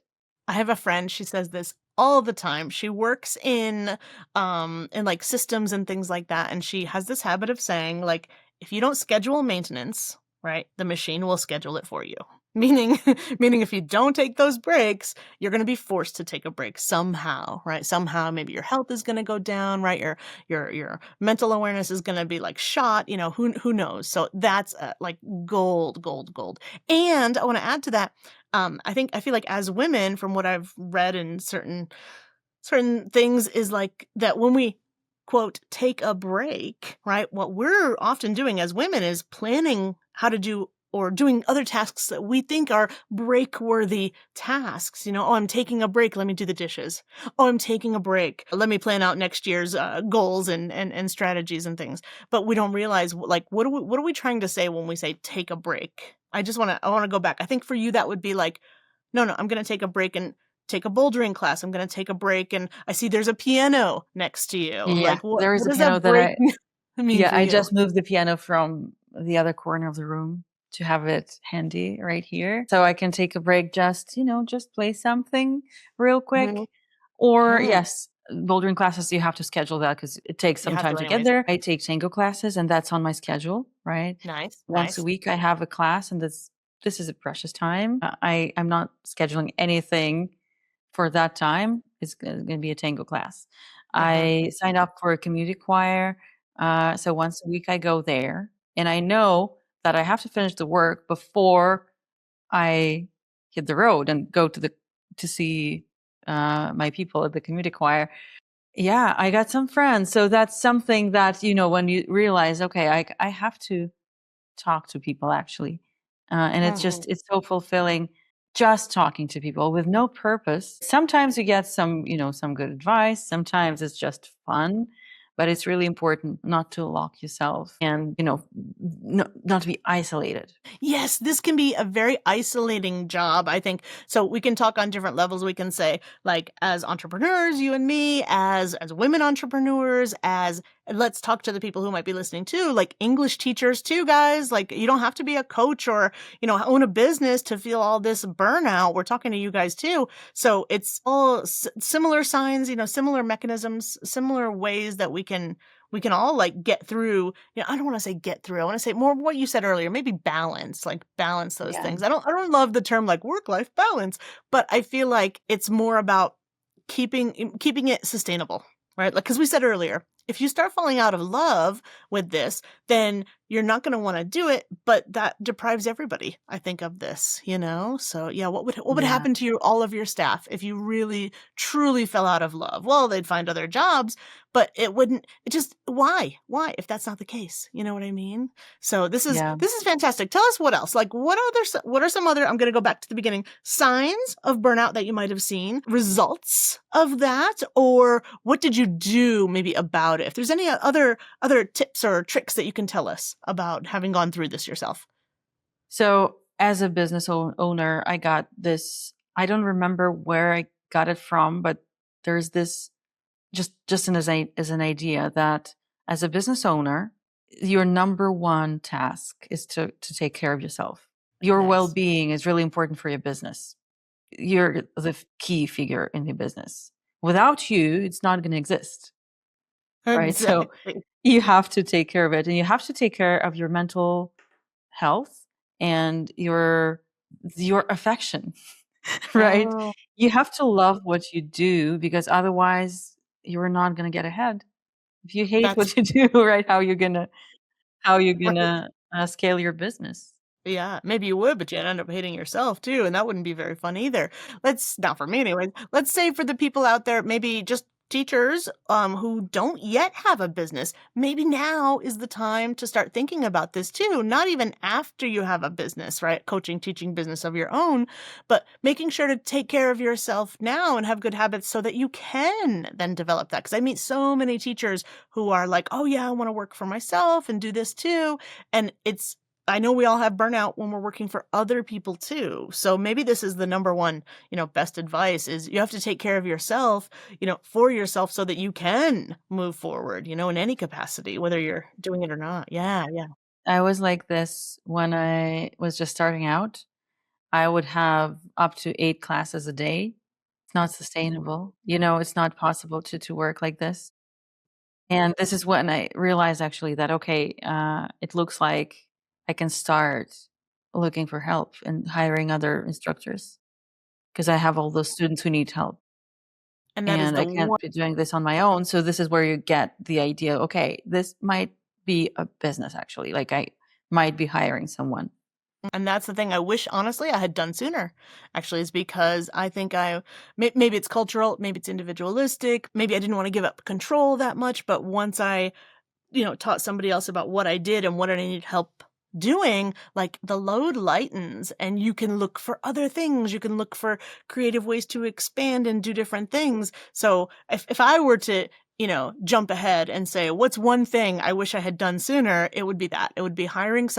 Speaker 1: I have a friend, she says this all the time. She works in like systems and things like that, and she has this habit of saying like, if you don't schedule maintenance, right, the machine will schedule it for you. Meaning meaning if you don't take those breaks, you're going to be forced to take a break somehow, right? Somehow maybe your health is going to go down, right? Your mental awareness is going to be like shot, who knows. So that's like gold, gold, gold. And I want to add to that, I feel like as women, from what I've read in certain things, is like that when we quote take a break, right? What we're often doing as women is planning how to do or doing other tasks that we think are break worthy tasks. Oh, I'm taking a break. Let me do the dishes. Oh, I'm taking a break. Let me plan out next year's goals and strategies and things. But we don't realize like what are we trying to say when we say take a break? I want to go back. I think for you that would be like, no, I'm going to take a break and take a bouldering class. I'm going to take a break, and I see there's a piano next to you.
Speaker 2: Yeah,
Speaker 1: Like, what
Speaker 2: there is
Speaker 1: what
Speaker 2: a
Speaker 1: does that
Speaker 2: piano that
Speaker 1: break
Speaker 2: I
Speaker 1: mean
Speaker 2: yeah,
Speaker 1: for
Speaker 2: I
Speaker 1: you?
Speaker 2: just moved the piano from the other corner of the room to have it handy right here. So I can take a break, just play something real
Speaker 1: Mhm.
Speaker 2: quick. Or
Speaker 1: Mhm.
Speaker 2: yes, bouldering classes, you have to schedule that because it takes
Speaker 1: You
Speaker 2: some
Speaker 1: have
Speaker 2: time
Speaker 1: to
Speaker 2: to get
Speaker 1: anyways.
Speaker 2: there. I take tango classes and that's on my schedule, right?
Speaker 1: Nice,
Speaker 2: Once a
Speaker 1: nice.
Speaker 2: week I have a class and this is a precious time. I'm not scheduling anything for that time. It's going to be a tango class.
Speaker 1: Uh-huh.
Speaker 2: I signed up for a community choir. So once a week I go there and I know that I have to finish the work before I hit the road and go to see my people at the community choir. Yeah, I got some friends. So that's something that, when you realize, okay, I have to talk to people actually. And
Speaker 1: Mhm.
Speaker 2: it's so fulfilling just talking to people with no purpose. Sometimes you get some good advice. Sometimes it's just fun, but it's really important not to lock yourself and, not to be isolated.
Speaker 1: Yes, this can be a very isolating job, I think. So we can talk on different levels. We can say, like, as entrepreneurs, you and me, as women entrepreneurs, as let's talk to the people who might be listening too, like English teachers too, guys. Like, you don't have to be a coach or, own a business to feel all this burnout. We're talking to you guys too. So it's all similar signs, similar mechanisms, similar ways that we can all like get through. I don't want to say get through. I want to say more what you said earlier, maybe balance, like balance those
Speaker 2: Yeah.
Speaker 1: things. I don't love the term like work-life balance, but I feel like it's more about keeping it sustainable, right? Like, cuz we said earlier, if you start falling out of love with this, then you're not going to want to do it, but that deprives everybody, I think, of this. So, yeah, what would
Speaker 2: Yeah.
Speaker 1: happen to all of your staff if you really truly fell out of love? Well, they'd find other jobs, but it just why if that's not the case, you know what I mean? So
Speaker 2: Yeah.
Speaker 1: this is fantastic. Tell us what else, like what are some other, I'm going to go back to the beginning, signs of burnout that you might have seen, results of that, or what did you do maybe about it? If there's any other tips or tricks that you can tell us about having gone through this yourself.
Speaker 2: So as a business owner, I got this. I don't remember where I got it from, but there's this just as an idea that as a business owner, your number one task is to take care of yourself. Your
Speaker 1: Nice.
Speaker 2: well-being is really important for your business. You're the key figure in the business. Without you, it's not going to exist, right? So
Speaker 1: Exactly.
Speaker 2: you have to take care of it, and you have to take care of your mental health and your affection, right?
Speaker 1: Oh,
Speaker 2: You have to love what you do because otherwise you're not going to get ahead. If you hate
Speaker 1: that's
Speaker 2: what you do, right, how you
Speaker 1: right.
Speaker 2: gonna scale your business?
Speaker 1: Yeah, maybe you would, but you'd end up hating yourself too, and that wouldn't be very fun either. Not for me anyways. Let's say for the people out there, maybe just teachers who don't yet have a business, maybe now is the time to start thinking about this too. Not even after you have a business, right? Coaching, teaching business of your own, but making sure to take care of yourself now and have good habits so that you can then develop that. Because I meet so many teachers who are like, oh yeah, I want to work for myself and do this too. And I know we all have burnout when we're working for other people too. So maybe this is the number one, best advice is you have to take care of yourself, for yourself so that you can move forward, in any capacity, whether you're doing it or not. Yeah, yeah.
Speaker 2: I was like this when I was just starting out. I would have up to 8 classes a day. It's not sustainable. It's not possible to work like this. And this is when I realized actually that, okay, it looks like I can start looking for help and hiring other instructors because I have all those students who need help.
Speaker 1: And that is
Speaker 2: And
Speaker 1: the
Speaker 2: I can't
Speaker 1: one.
Speaker 2: be doing this on my own. So this is where you get the idea, okay, this might be a business actually. Like I might be hiring someone.
Speaker 1: And that's the thing I wish, honestly, I had done sooner, actually, is because I think maybe it's cultural, maybe it's individualistic, maybe I didn't want to give up control that much. But once I taught somebody else about what I did and what I needed help doing, like the load lightens and you can look for other things. You can look for creative ways to expand and do different things. So if I were to, jump ahead and say, what's one thing I wish I had done sooner? It would be that. It would be hiring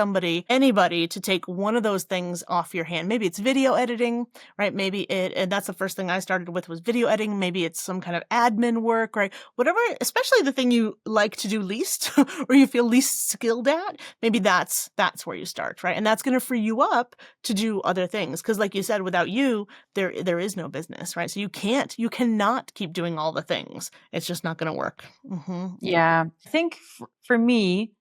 Speaker 1: anybody to take one of those things off your hand. Maybe it's video editing, right? And that's the first thing I started with was video editing. Maybe it's some kind of admin work, right? Whatever, especially the thing you like to do least or you feel least skilled at, maybe that's where you start, right? And that's going to free you up to do other things. Because like you said, without you, there is no business, right? So you cannot keep doing all the things. It's just not going to work. Mm-hmm.
Speaker 2: Yeah. I think for me,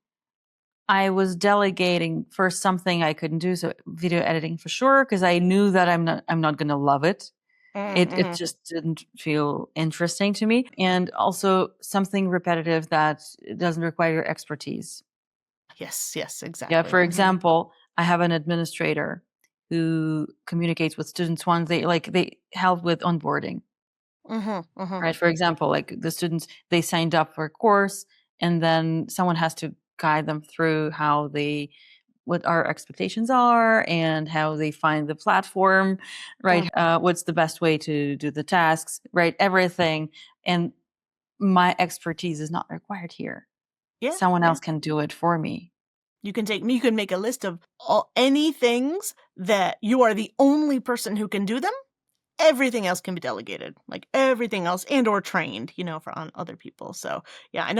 Speaker 2: I was delegating for something I couldn't do. So video editing for sure, because I knew that I'm not going to love it. It
Speaker 1: Mm-hmm.
Speaker 2: just didn't feel interesting to me. And also something repetitive that doesn't require your expertise.
Speaker 1: Yes,
Speaker 2: Yeah.
Speaker 1: exactly.
Speaker 2: For
Speaker 1: Mm-hmm.
Speaker 2: example, I have an administrator who communicates with students once they help with onboarding.
Speaker 1: Mm-hmm. Mm-hmm.
Speaker 2: Right. For example, like the students, they signed up for a course and then someone has to guide them through what our expectations are and how they find the platform, right? What's the best way to do the tasks, right? Everything. And my expertise is not required here.
Speaker 1: Yeah,
Speaker 2: Someone
Speaker 1: yeah.
Speaker 2: else can do it for me.
Speaker 1: You can make a list of any things that you are the only person who can do them. Everything else can be delegated, like everything else and or trained, for on other people. So yeah,
Speaker 2: Yeah.
Speaker 1: I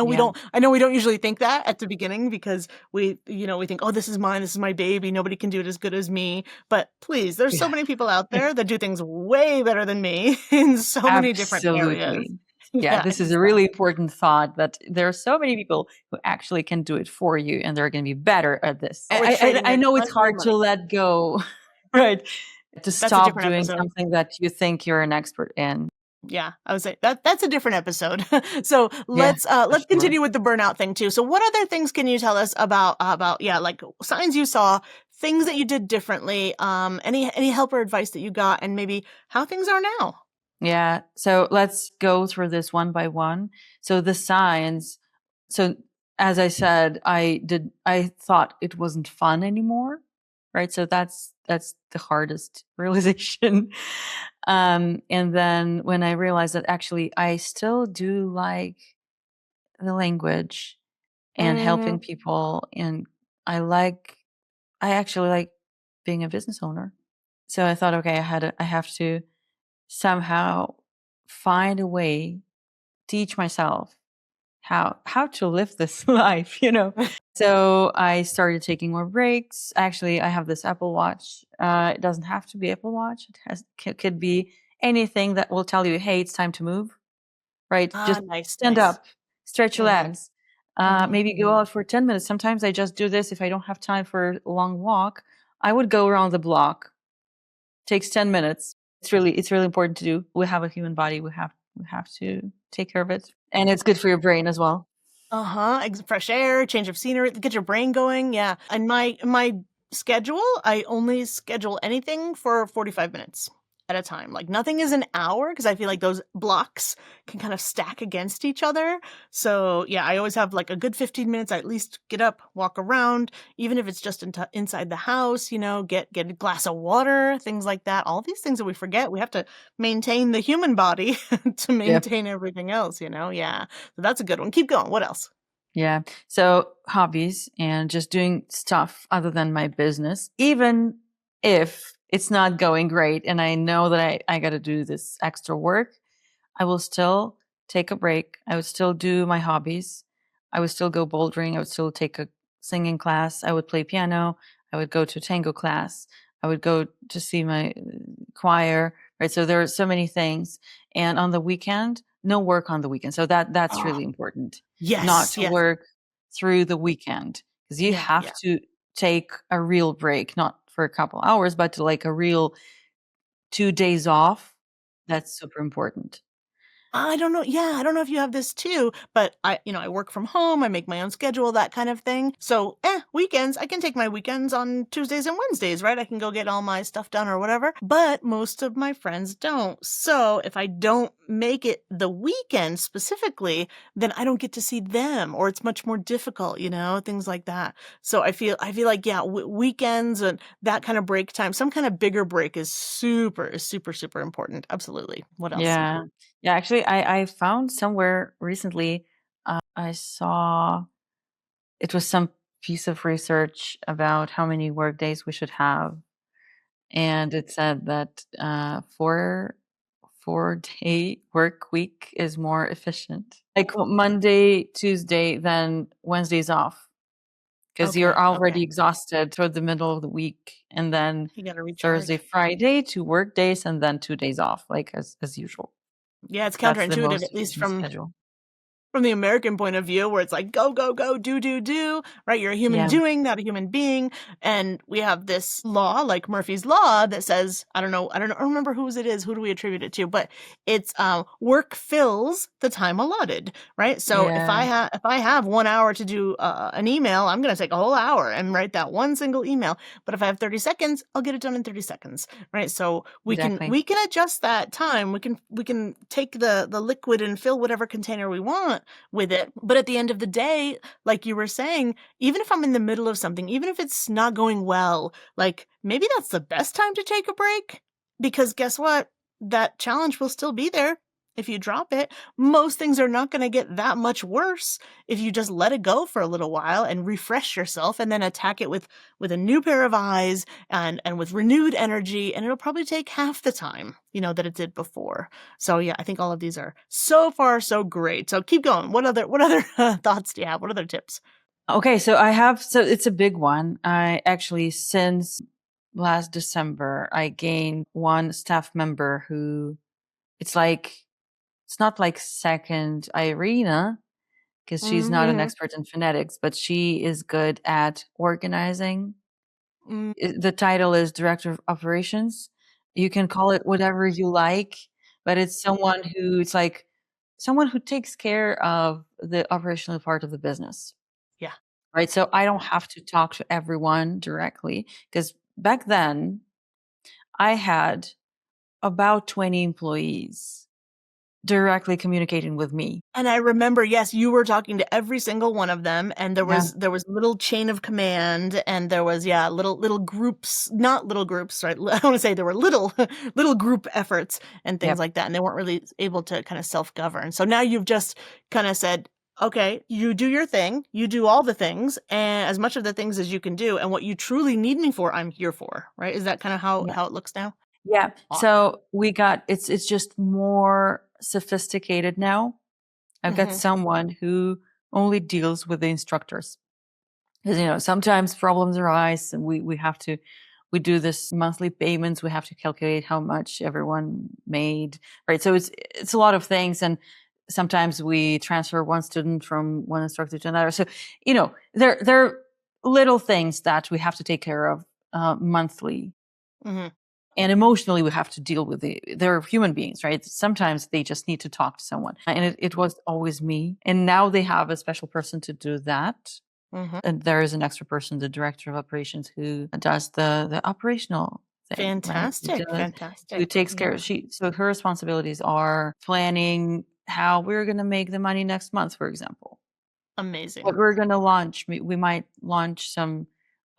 Speaker 1: know we don't usually think that at the beginning because we think, oh, this is my baby. Nobody can do it as good as me. But please, there's so
Speaker 2: Yeah.
Speaker 1: many people out there that do things way better than me in so many different areas.
Speaker 2: Absolutely. Yeah,
Speaker 1: Yeah,
Speaker 2: this is a really important thought that there are so many people who actually can do it for you and they're going to be better at this.
Speaker 1: with trading
Speaker 2: I
Speaker 1: their
Speaker 2: know
Speaker 1: time
Speaker 2: it's
Speaker 1: and your
Speaker 2: hard to
Speaker 1: money.
Speaker 2: let go, right? To
Speaker 1: That's a
Speaker 2: stop
Speaker 1: different
Speaker 2: doing
Speaker 1: episode.
Speaker 2: something that you think you're an expert in.
Speaker 1: Yeah, I would say that's a different episode. So
Speaker 2: Yeah, for
Speaker 1: let's
Speaker 2: sure.
Speaker 1: continue with the burnout thing too. So what other things can you tell us about like signs you saw, things that you did differently, any help or advice that you got, and maybe how things are now?
Speaker 2: Yeah. So let's go through this one by one. So the signs. So as I said, I thought it wasn't fun anymore. Right. So that's the hardest realization. And then when I realized that actually I still do like the language and
Speaker 1: Mm-hmm.
Speaker 2: helping people and I actually like being a business owner. So I thought, okay, I have to somehow find a way, teach myself how to live this life. So I started taking more breaks. Actually, I have this Apple Watch. It doesn't have to be Apple Watch. Could be anything that will tell you, hey, it's time to move. Right?
Speaker 1: Ah,
Speaker 2: Just
Speaker 1: nice,
Speaker 2: stand
Speaker 1: nice.
Speaker 2: up, stretch your
Speaker 1: Mm-hmm.
Speaker 2: legs.
Speaker 1: Mm-hmm.
Speaker 2: Maybe go out for 10 minutes. Sometimes I just do this if I don't have time for a long walk. I would go around the block. Takes 10 minutes. It's really important to do. We have a human body. We have to take care of it. And it's good for your brain as well.
Speaker 1: Uh-huh. Fresh air, change of scenery, get your brain going. Yeah. And my schedule, I only schedule anything for 45 minutes. at a time. Like nothing is an hour because I feel like those blocks can kind of stack against each other. So yeah, I always have like a good 15 minutes. I at least get up, walk around, even if it's just inside the house, get a glass of water, things like that. All these things that we forget. We have to maintain the human body to
Speaker 2: Yep.
Speaker 1: maintain everything else, Yeah. So that's a good one. Keep going. What else?
Speaker 2: Yeah. So hobbies and just doing stuff other than my business, even if it's not going great and I know that I got to do this extra work, I will still take a break. I would still do my hobbies. I would still go bouldering. I would still take a singing class. I would play piano. I would go to tango class. I would go to see my choir, right? So there are so many things. And on the weekend, no work on the weekend. So that's
Speaker 1: Oh,
Speaker 2: really important. Not
Speaker 1: yes,
Speaker 2: to
Speaker 1: yes.
Speaker 2: work through the weekend because you
Speaker 1: Yeah,
Speaker 2: have
Speaker 1: yeah.
Speaker 2: to take a real break, not for a couple hours, but to like a real 2 days off. That's super important.
Speaker 1: I don't know. Yeah, I don't know if you have this too, but I work from home. I make my own schedule, that kind of thing. So, weekends, I can take my weekends on Tuesdays and Wednesdays, right? I can go get all my stuff done or whatever. But most of my friends don't. So, if I don't make it the weekend specifically, then I don't get to see them, or it's much more difficult, things like that. So, I feel like yeah, weekends and that kind of break time, some kind of bigger break is super, super, super important. Absolutely. What else?
Speaker 2: Yeah. Yeah, actually, I found somewhere recently, I saw it was some piece of research about how many work days we should have. And it said that 4 day work week is more efficient. Like Monday, Tuesday, then Wednesdays off. Because you're
Speaker 1: Okay, okay.
Speaker 2: already exhausted toward the middle of the week. And then
Speaker 1: You gotta
Speaker 2: Thursday,
Speaker 1: recharge.
Speaker 2: Friday, 2 work days, and then 2 days off, like as usual.
Speaker 1: Yeah, it's
Speaker 2: That's the
Speaker 1: counterintuitive,
Speaker 2: most
Speaker 1: at least
Speaker 2: efficient
Speaker 1: from
Speaker 2: schedule.
Speaker 1: from the American point of view, where it's like go, go, go, do, right? You're a human
Speaker 2: Yeah.
Speaker 1: doing, not a human being. And we have this law, like Murphy's Law, that says, I don't know, I don't remember whose it is, who do we attribute it to, but it's work fills the time allotted, right? So
Speaker 2: Yeah,
Speaker 1: if I have 1 hour to do an email, I'm gonna take a whole hour and write that one single email. But if I have 30 seconds, I'll get it done in 30 seconds, right? So
Speaker 2: exactly.
Speaker 1: we can adjust that time. We can take the liquid and fill whatever container we want with it. But at the end of the day, like you were saying, even if I'm in the middle of something, even if it's not going well, like maybe that's the best time to take a break. Because guess what? That challenge will still be there if you drop it. Most things are not going to get that much worse if you just let it go for a little while and refresh yourself and then attack it with a new pair of eyes and with renewed energy, and it'll probably take half the time, that it did before. So yeah, I think all of these are so far so great. So keep going. What other thoughts do you have? What other tips?
Speaker 2: Okay, so it's a big one. I actually, since last December, I gained one staff member who it's like, it's not like second Irina, because she's not an
Speaker 1: Mm-hmm.
Speaker 2: expert in phonetics, but she is good at organizing.
Speaker 1: Mm,
Speaker 2: The title is Director of Operations. You can call it whatever you like, but it's someone who it's like someone who takes care of the operational part of the business.
Speaker 1: yeah.
Speaker 2: Right? So I don't have to talk to everyone directly because back then I had about 20 employees directly communicating with me.
Speaker 1: And I remember, yes, you were talking to every single one of them, and
Speaker 2: Yeah.
Speaker 1: there was little chain of command, and there was yeah little groups, not little groups, right? I want to say there were little little group efforts and things
Speaker 2: Yep.
Speaker 1: like that, and they weren't really able to kind of self govern. So now you've just kind of said, okay, you do your thing, you do all the things, and as much of the things as you can do, and what you truly need me for, I'm here for, right? Is that kind of
Speaker 2: Yeah.
Speaker 1: how it looks now?
Speaker 2: Yeah.
Speaker 1: Awesome.
Speaker 2: So we got it's just more sophisticated now. I've got
Speaker 1: Hmm.
Speaker 2: someone who only deals with the instructors. Because sometimes problems arise and we have to we do this monthly payments, we have to calculate how much everyone made, right? So it's a lot of things, and sometimes we transfer one student from one instructor to another. So there are little things that we have to take care of monthly,
Speaker 1: Hmm.
Speaker 2: and emotionally we have to deal with they're human beings, right? Sometimes they just need to talk to someone, and it was always me, and now they have a special person to do that.
Speaker 1: Hmm.
Speaker 2: And there is an extra person, the director of operations, who does the operational thing, right?
Speaker 1: Fantastic.
Speaker 2: Who
Speaker 1: Fantastic.
Speaker 2: takes care
Speaker 1: Yeah.
Speaker 2: so her responsibilities are planning how we're gonna make the money next month, for example.
Speaker 1: Amazing.
Speaker 2: What we're gonna launch. We might launch some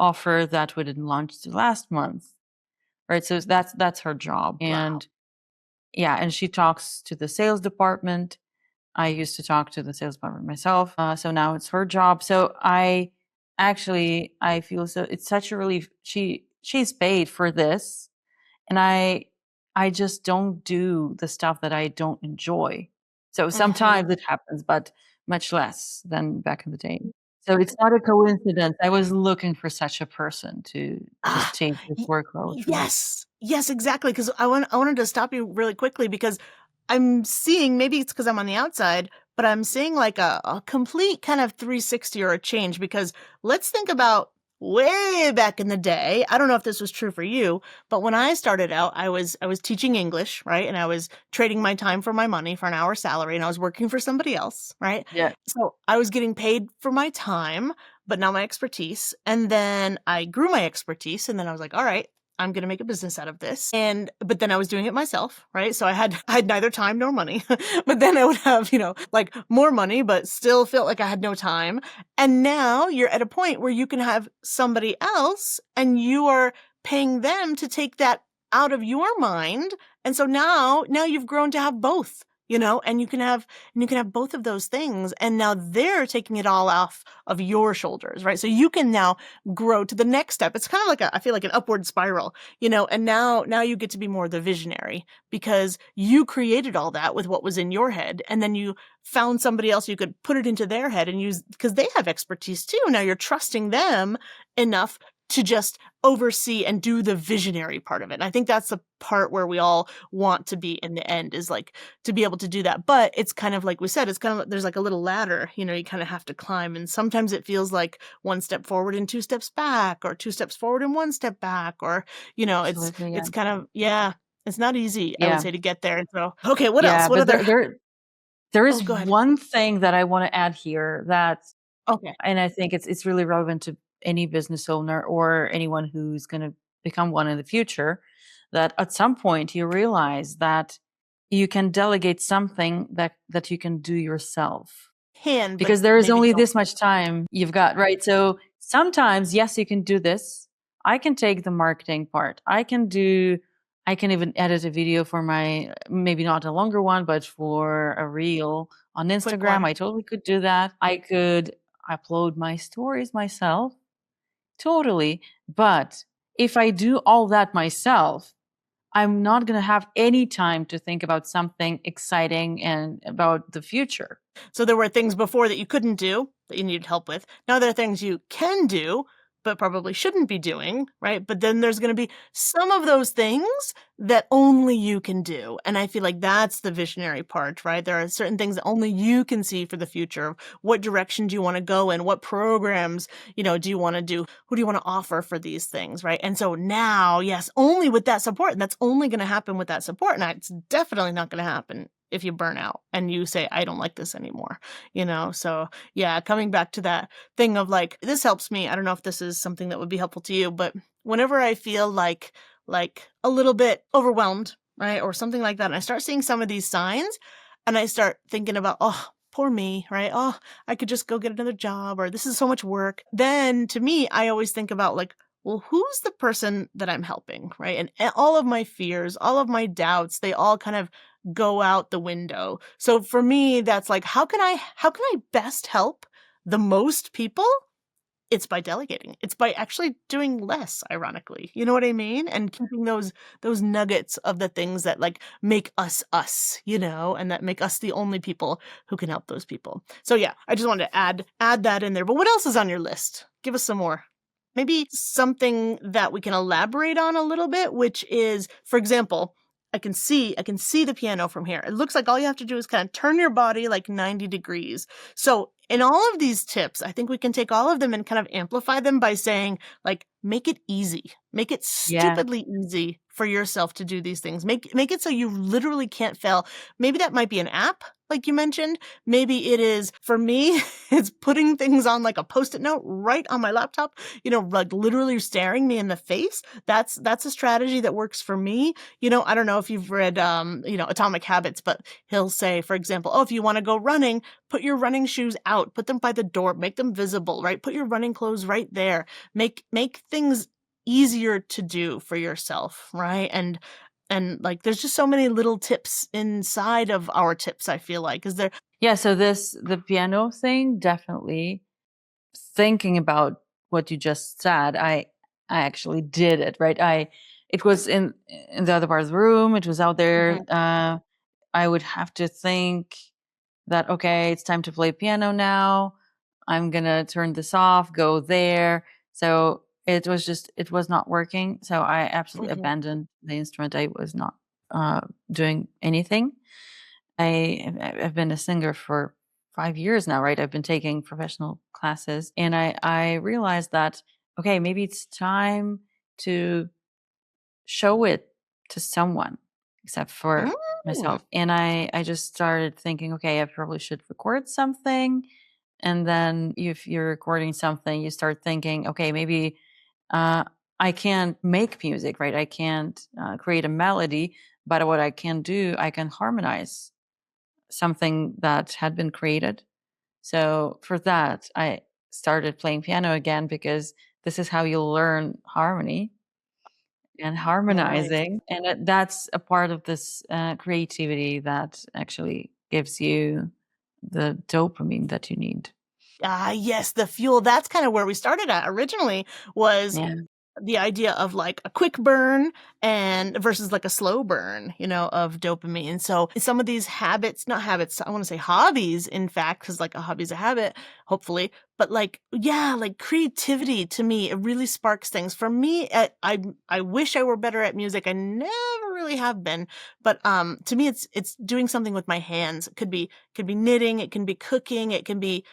Speaker 2: offer that we didn't launch the last month, right? So that's her job.
Speaker 1: Wow.
Speaker 2: And yeah, and she talks to the sales department. I used to talk to the sales department myself. So now it's her job. So I feel so it's such a relief. She's paid for this, and I just don't do the stuff that I don't enjoy. So
Speaker 1: Mhm.
Speaker 2: sometimes it happens, but much less than back in the day. So it's not a coincidence. I was looking for such a person to just
Speaker 1: Ah,
Speaker 2: take this
Speaker 1: y
Speaker 2: workload from me.
Speaker 1: yes. Yes, exactly. Because I wanted to stop you really quickly because I'm seeing, maybe it's because 'cause I'm on the outside, but I'm seeing like a complete kind of 360 or a change because let's think about way back in the day. I don't know if this was true for you, but when I started out, I was teaching English, right? And I was trading my time for my money for an hour salary, and I was working for somebody else, right?
Speaker 2: Yeah,
Speaker 1: So I was getting paid for my time, but not my expertise. And then I grew my expertise, and then I was like, all right, I'm going to make a business out of this. But then I was doing it myself, right? So I had neither time nor money. But then I would have, like more money, but still felt like I had no time. And now you're at a point where you can have somebody else and you are paying them to take that out of your mind. And so now you've grown to have both. And you can have both of those things. And now they're taking it all off of your shoulders, right? So you can now grow to the next step. It's kind of like I feel like an upward spiral, and now you get to be more the visionary because you created all that with what was in your head. And then you found somebody else you could put it into their head and use because they have expertise too. Now you're trusting them enough to just oversee and do the visionary part of it. And I think that's the part where we all want to be in the end is like to be able to do that. But it's kind of like we said, it's kind of there's like a little ladder, you kind of have to climb. And sometimes it feels like one step forward and two steps back, or two steps forward and one step back, or
Speaker 2: absolutely. Yeah.
Speaker 1: it's kind of yeah, it's not easy, I would
Speaker 2: Yeah.
Speaker 1: say, to get there. And so okay, what else?
Speaker 2: Yeah.
Speaker 1: What
Speaker 2: But
Speaker 1: other
Speaker 2: there
Speaker 1: oh
Speaker 2: is
Speaker 1: go ahead.
Speaker 2: one thing that I want to add here that,
Speaker 1: Okay.
Speaker 2: and I think it's really relevant to any business owner or anyone who's going to become one in the future, that at some point you realize that you can delegate something that you can do yourself,
Speaker 1: Can, but
Speaker 2: because there is
Speaker 1: maybe
Speaker 2: only
Speaker 1: don't.
Speaker 2: this much time you've got, right? So sometimes, yes, you can do this. I can take the marketing part. I can even edit a video for my, maybe not a longer one, but for a reel on
Speaker 1: Quick
Speaker 2: Instagram.
Speaker 1: one.
Speaker 2: I totally could do that. I could upload my stories myself. Totally. But if I do all that myself, I'm not going to have any time to think about something exciting and about the future.
Speaker 1: So there were things before that you couldn't do that you needed help with. Now there are things you can do, but probably shouldn't be doing, right? But then there's going to be some of those things that only you can do. And I feel like that's the visionary part, right? There are certain things that only you can see for the future. What direction do you want to go in? What programs, do you want to do? Who do you want to offer for these things, right? And so now, yes, only with that support, and that's only going to happen with that support. And it's definitely not going to happen if you burn out and you say, I don't like this anymore, So yeah, coming back to that thing of like, this helps me. I don't know if this is something that would be helpful to you, but whenever I feel like a little bit overwhelmed, right? Or something like that, and I start seeing some of these signs and I start thinking about, oh, poor me, right? Oh, I could just go get another job, or this is so much work. Then to me, I always think about like, well, who's the person that I'm helping, right? And all of my fears, all of my doubts, they all kind of go out the window. So for me, that's like, how can I best help the most people? It's by delegating. It's by actually doing less, ironically. You know what I mean? And keeping those nuggets of the things that like make us, and that make us the only people who can help those people. So yeah, I just wanted to add that in there. But what else is on your list? Give us some more. Maybe something that we can elaborate on a little bit, which is, for example, I can see the piano from here. It looks like all you have to do is kind of turn your body like 90 degrees. So in all of these tips, I think we can take all of them and kind of amplify them by saying, like, make it easy. Make it
Speaker 2: Yeah.
Speaker 1: stupidly easy for yourself to do these things. Make it so you literally can't fail. Maybe that might be an app like you mentioned. Maybe it is, for me, it's putting things on like a Post-it note right on my laptop, like literally staring me in the face. That's a strategy that works for me. I don't know if you've read, Atomic Habits, but he'll say, for example, oh, if you want to go running, put your running shoes out, put them by the door, make them visible, right? Put your running clothes right there. Make things easier to do for yourself, right? And like there's just so many little tips inside of our tips, I feel like. Is there
Speaker 2: Yeah, so the piano thing, definitely thinking about what you just said, I actually did it, right? It was in the other part of the room, it was out there.
Speaker 1: Mhm.
Speaker 2: I would have to think that, okay, it's time to play piano now. I'm gonna turn this off, go there. So it was not working. So I absolutely
Speaker 1: Mhm.
Speaker 2: abandoned the instrument. I was not doing anything. I've been a singer for 5 years now, right? I've been taking professional classes, and I realized that, okay, maybe it's time to show it to someone except for
Speaker 1: Mm.
Speaker 2: myself. And I just started thinking, okay, I probably should record something. And then if you're recording something, you start thinking, okay, maybe uh, I can't make music, right? I can't create a melody, but what I can do, I can harmonize something that had been created. So for that, I started playing piano again, because this is how you learn harmony and
Speaker 1: Nice.
Speaker 2: harmonizing. And that's a part of this creativity that actually gives you the dopamine that you need.
Speaker 1: Ah, yes, the fuel. That's kind of where we started at originally, was
Speaker 2: Yeah.
Speaker 1: the idea of like a quick burn and versus like a slow burn, of dopamine. So some of these habits, not habits, I want to say hobbies, in fact, because like a hobby is a habit, hopefully. But like, yeah, like creativity to me, it really sparks things. For me, I wish I were better at music. I never really have been, but to me, it's doing something with my hands. It could be knitting, it can be cooking, it can be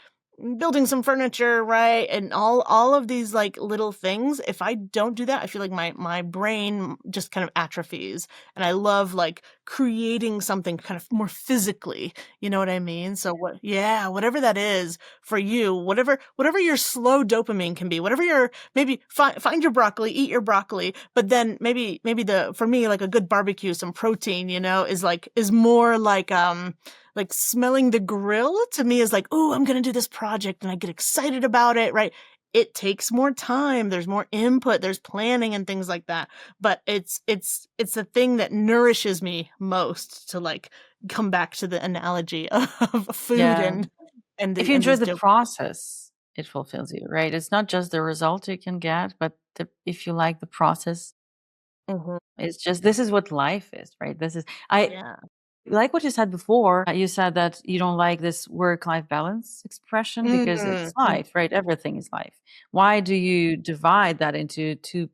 Speaker 1: building some furniture, right? And all of these like little things. If I don't do that, I feel like my brain just kind of atrophies. And I love like creating something kind of more physically. You know what I mean? So whatever that is for you, whatever your slow dopamine can be, whatever your maybe find your broccoli, eat your broccoli, but then maybe the for me like a good barbecue, some protein, is more like smelling the grill to me is like, oh, I'm going to do this project and I get excited about it, right? It takes more time. There's more input. There's planning and things like that. But it's the thing that nourishes me most, to like come back to the analogy of food
Speaker 2: Yeah.
Speaker 1: and
Speaker 2: If you
Speaker 1: and
Speaker 2: enjoy
Speaker 1: these
Speaker 2: the
Speaker 1: dope.
Speaker 2: process, it fulfills you, right? It's not just the result you can get, but if you like the process,
Speaker 1: Mhm.
Speaker 2: it's just, this is what life is, right? This is, I
Speaker 1: Yeah.
Speaker 2: like what you said before. You said that you don't like this work life balance expression because it's
Speaker 1: Mhm.
Speaker 2: life, right? Everything is life. Why do you divide that into two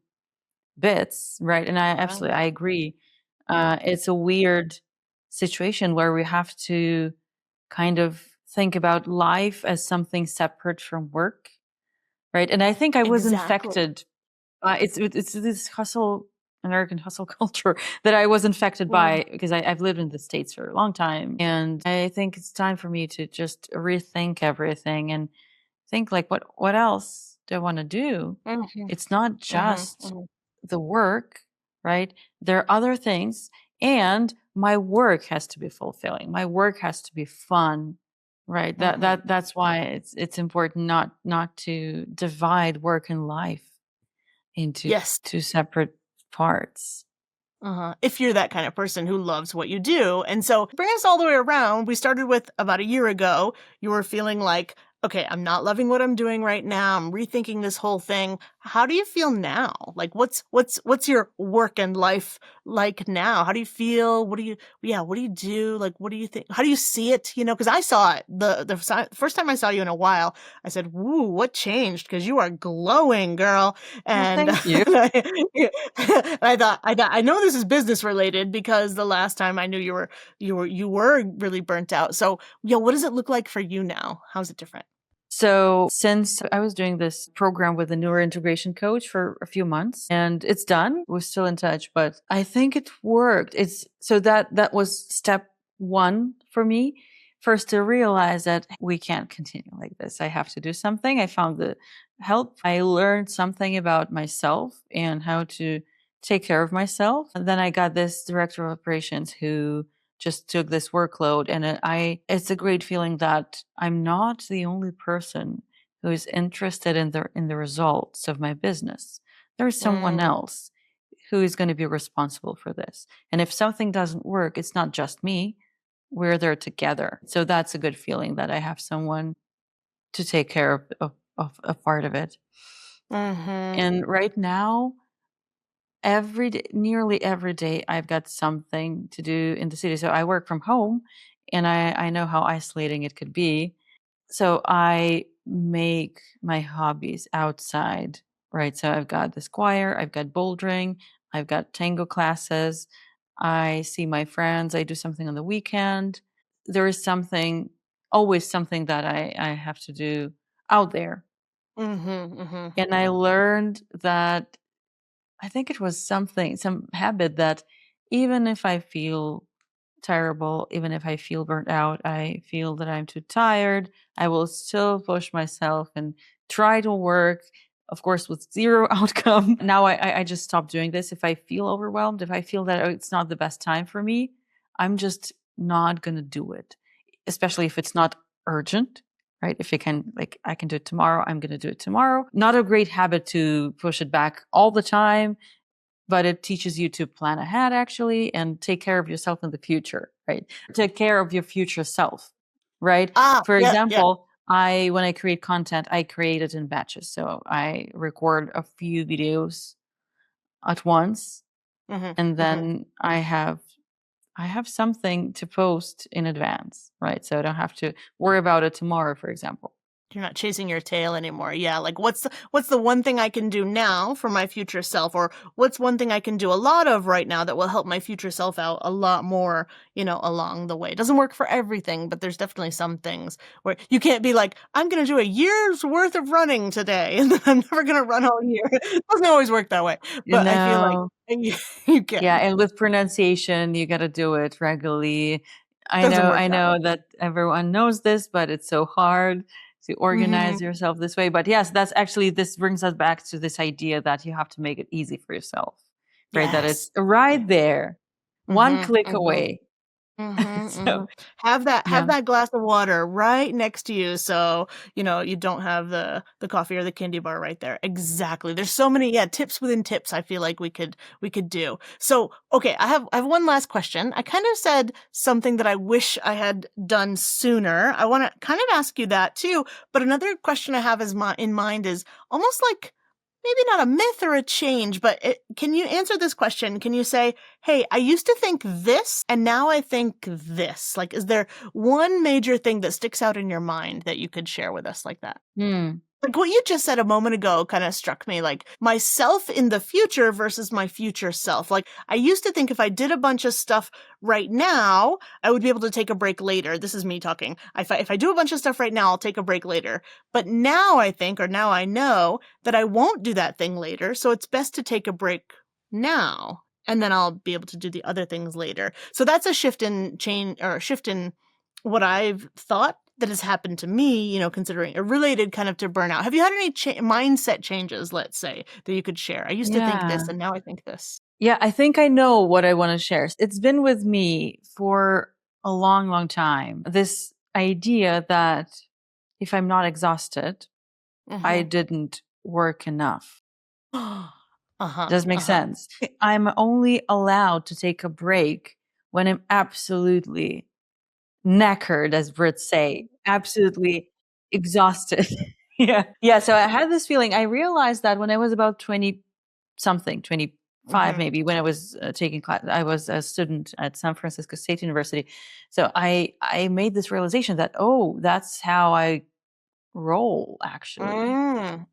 Speaker 2: bits, right? And I absolutely,
Speaker 1: Right.
Speaker 2: I agree. It's a weird situation where we have to kind of think about life as something separate from work, right? And I think I was
Speaker 1: Exactly.
Speaker 2: infected. It's this hustle, American hustle culture, that I was infected
Speaker 1: Mm.
Speaker 2: by, because I've lived in the States for a long time, and I think it's time for me to just rethink everything and think like, what else do I want to do?
Speaker 1: Mhm.
Speaker 2: It's not
Speaker 1: Mhm.
Speaker 2: just
Speaker 1: Mhm.
Speaker 2: the work, right? There are other things, and my work has to be fulfilling. My work has to be fun, right?
Speaker 1: Mhm.
Speaker 2: That's why it's important not to divide work and life into
Speaker 1: Yes.
Speaker 2: two separate parts.
Speaker 1: Uh-huh. If you're that kind of person who loves what you do. And so bring us all the way around. We started with about a year ago. You were feeling like, okay, I'm not loving what I'm doing right now. I'm rethinking this whole thing. How do you feel now? Like what's your work and life like now? How do you feel? What do you do? Like what do you think? How do you see it? Because I saw it first time I saw you in a while. I said, "Woo, what changed? Because you are glowing, girl."
Speaker 2: Well,
Speaker 1: And,
Speaker 2: thank you.
Speaker 1: I know this is business related because the last time I knew you were really burnt out. So, yeah, what does it look like for you now? How's it different?
Speaker 2: So, since I was doing this program with a neurointegration coach for a few months and it's done, we're still in touch, but I think it worked. It's so that was step one for me. first to realize that we can't continue like this. I have to do something. I found the help. I learned something about myself and how to take care of myself. And then I got this director of operations who just took this workload, and it's a great feeling that I'm not the only person who is interested in the results of my business. There's someone
Speaker 1: Mm,
Speaker 2: else who is going to be responsible for this. And if something doesn't work, it's not just me. We're there together. So that's a good feeling that I have someone to take care of a part of it.
Speaker 1: mhm,
Speaker 2: And right now, every day, nearly every day, I've got something to do in the city. So I work from home, and I know how isolating it could be. So I make my hobbies outside, right? So I've got this choir, I've got bouldering, I've got tango classes. I see my friends, I do something on the weekend. There is something, always something that I have to do out there.
Speaker 1: mhm, mhm.
Speaker 2: And I learned that I think it was some habit that even if I feel terrible, even if I feel burnt out, I feel that I'm too tired, I will still push myself and try to work, of course, with zero outcome. Now I just stopped doing this. If I feel overwhelmed, if I feel that it's not the best time for me, I'm just not going to do it, especially if it's not urgent. Right. If it can, like, I can do it tomorrow, I'm going to do it tomorrow. Not a great habit to push it back all the time, but it teaches you to plan ahead actually and take care of yourself in the future, right? Take care of your future self, right?
Speaker 1: Ah,
Speaker 2: For
Speaker 1: yeah, yeah.
Speaker 2: example, when I create content, I create it in batches. So I record a few videos at once,
Speaker 1: Mhm,
Speaker 2: and
Speaker 1: mhm.
Speaker 2: then I have something to post in advance, right? So I don't have to worry about it tomorrow, for example.
Speaker 1: You're not chasing your tail anymore. Yeah, like what's the one thing I can do now for my future self, or what's one thing I can do a lot of right now that will help my future self out a lot more, along the way. It doesn't work for everything, but there's definitely some things where you can't be like, I'm going to do a year's worth of running today and then I'm never going to run all year. It doesn't always work that way,
Speaker 2: You
Speaker 1: but I feel like
Speaker 2: know,
Speaker 1: you
Speaker 2: yeah,
Speaker 1: can.
Speaker 2: and with pronunciation, you gotta do it regularly. I
Speaker 1: Doesn't
Speaker 2: know
Speaker 1: work
Speaker 2: I
Speaker 1: that
Speaker 2: know
Speaker 1: way.
Speaker 2: that everyone knows this, but it's so hard to
Speaker 1: Mhm.
Speaker 2: organize yourself this way. But yes, that's actually this brings us back to this idea that you have to make it easy for yourself, right? That
Speaker 1: Yes.
Speaker 2: it's right there, one
Speaker 1: Mhm.
Speaker 2: click
Speaker 1: Mhm.
Speaker 2: away.
Speaker 1: Mhm,
Speaker 2: So,
Speaker 1: mhm. Have
Speaker 2: yeah.
Speaker 1: that glass of water right next to you so, you don't have the coffee or the candy bar right there. Exactly. There's so many, yeah, tips within tips I feel like we could do. So, okay, I have one last question. I kind of said something that I wish I had done sooner. I want to kind of ask you that too, but another question I have in mind is almost like maybe not a myth or a change, but can you answer this question? Can you say, hey, I used to think this and now I think this? Like, is there one major thing that sticks out in your mind that you could share with us like that?
Speaker 2: Hmm.
Speaker 1: Like what you just said a moment ago kind of struck me, like myself in the future versus my future self. Like I used to think if I did a bunch of stuff right now, I would be able to take a break later. This is me talking. If I do a bunch of stuff right now, I'll take a break later. But now I think, or now I know that I won't do that thing later. So it's best to take a break now. And then I'll be able to do the other things later. So that's a shift in change or a shift in what I've thought that has happened to me, considering related kind of to burnout. Have you had any mindset changes, let's say, that you could share? I used to think this
Speaker 2: Yeah.
Speaker 1: and now I think this.
Speaker 2: Yeah, I think I know what I want to share. It's been with me for a long, long time. This idea that if I'm not exhausted, I
Speaker 1: Mhm.
Speaker 2: didn't work enough.
Speaker 1: Uh-huh,
Speaker 2: Does make
Speaker 1: uh-huh.
Speaker 2: sense. I'm only allowed to take a break when I'm absolutely knackered, as Brits say, absolutely exhausted. Yeah. Yeah. So I had this feeling. I realized that when I was about 20 something, 25
Speaker 1: Mhm.
Speaker 2: maybe, when I was taking class, I was a student at San Francisco State University. So I made this realization that, oh, that's how I roll actually.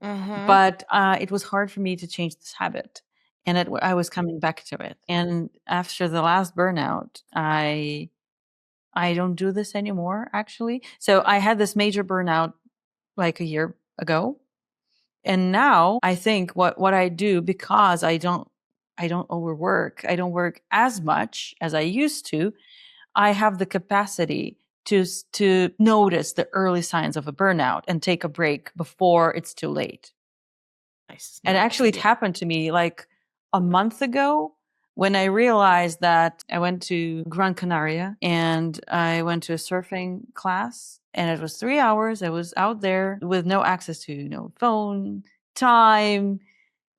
Speaker 1: Mhm.
Speaker 2: But it was hard for me to change this habit. And I was coming back to it. And after the last burnout, I don't do this anymore, actually. So I had this major burnout like a year ago. And now I think what I do, because I don't overwork, I don't work as much as I used to, I have the capacity to notice the early signs of a burnout and take a break before it's too late.
Speaker 1: Nice.
Speaker 2: And actually, it
Speaker 1: Yeah.
Speaker 2: happened to me like a month ago when I realized that I went to Gran Canaria and I went to a surfing class, and it was 3 hours. I was out there with no access to phone, time,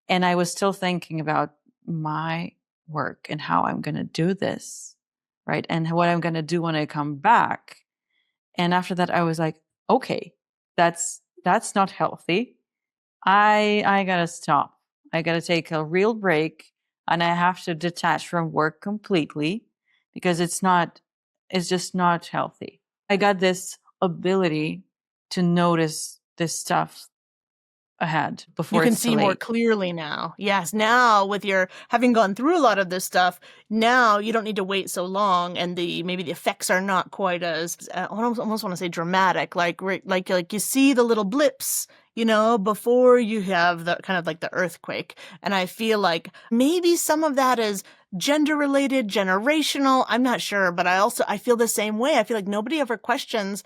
Speaker 2: and I was still thinking about my work and how I'm going to do this, right? And what I'm going to do when I come back. And after that, I was like, okay, that's not healthy. I gotta stop. I gotta take a real break, and I have to detach from work completely because it's just not healthy. I got this ability to notice this stuff ahead
Speaker 1: You
Speaker 2: before
Speaker 1: can
Speaker 2: it's too
Speaker 1: see more
Speaker 2: late.
Speaker 1: clearly now. Yes, now with your having gone through a lot of this stuff, now you don't need to wait so long, and maybe the effects are not quite as I almost want to say dramatic. Like you see the little blips, before you have the kind of like the earthquake. And I feel like maybe some of that is gender related, generational. I'm not sure, but I feel the same way. I feel like nobody ever questions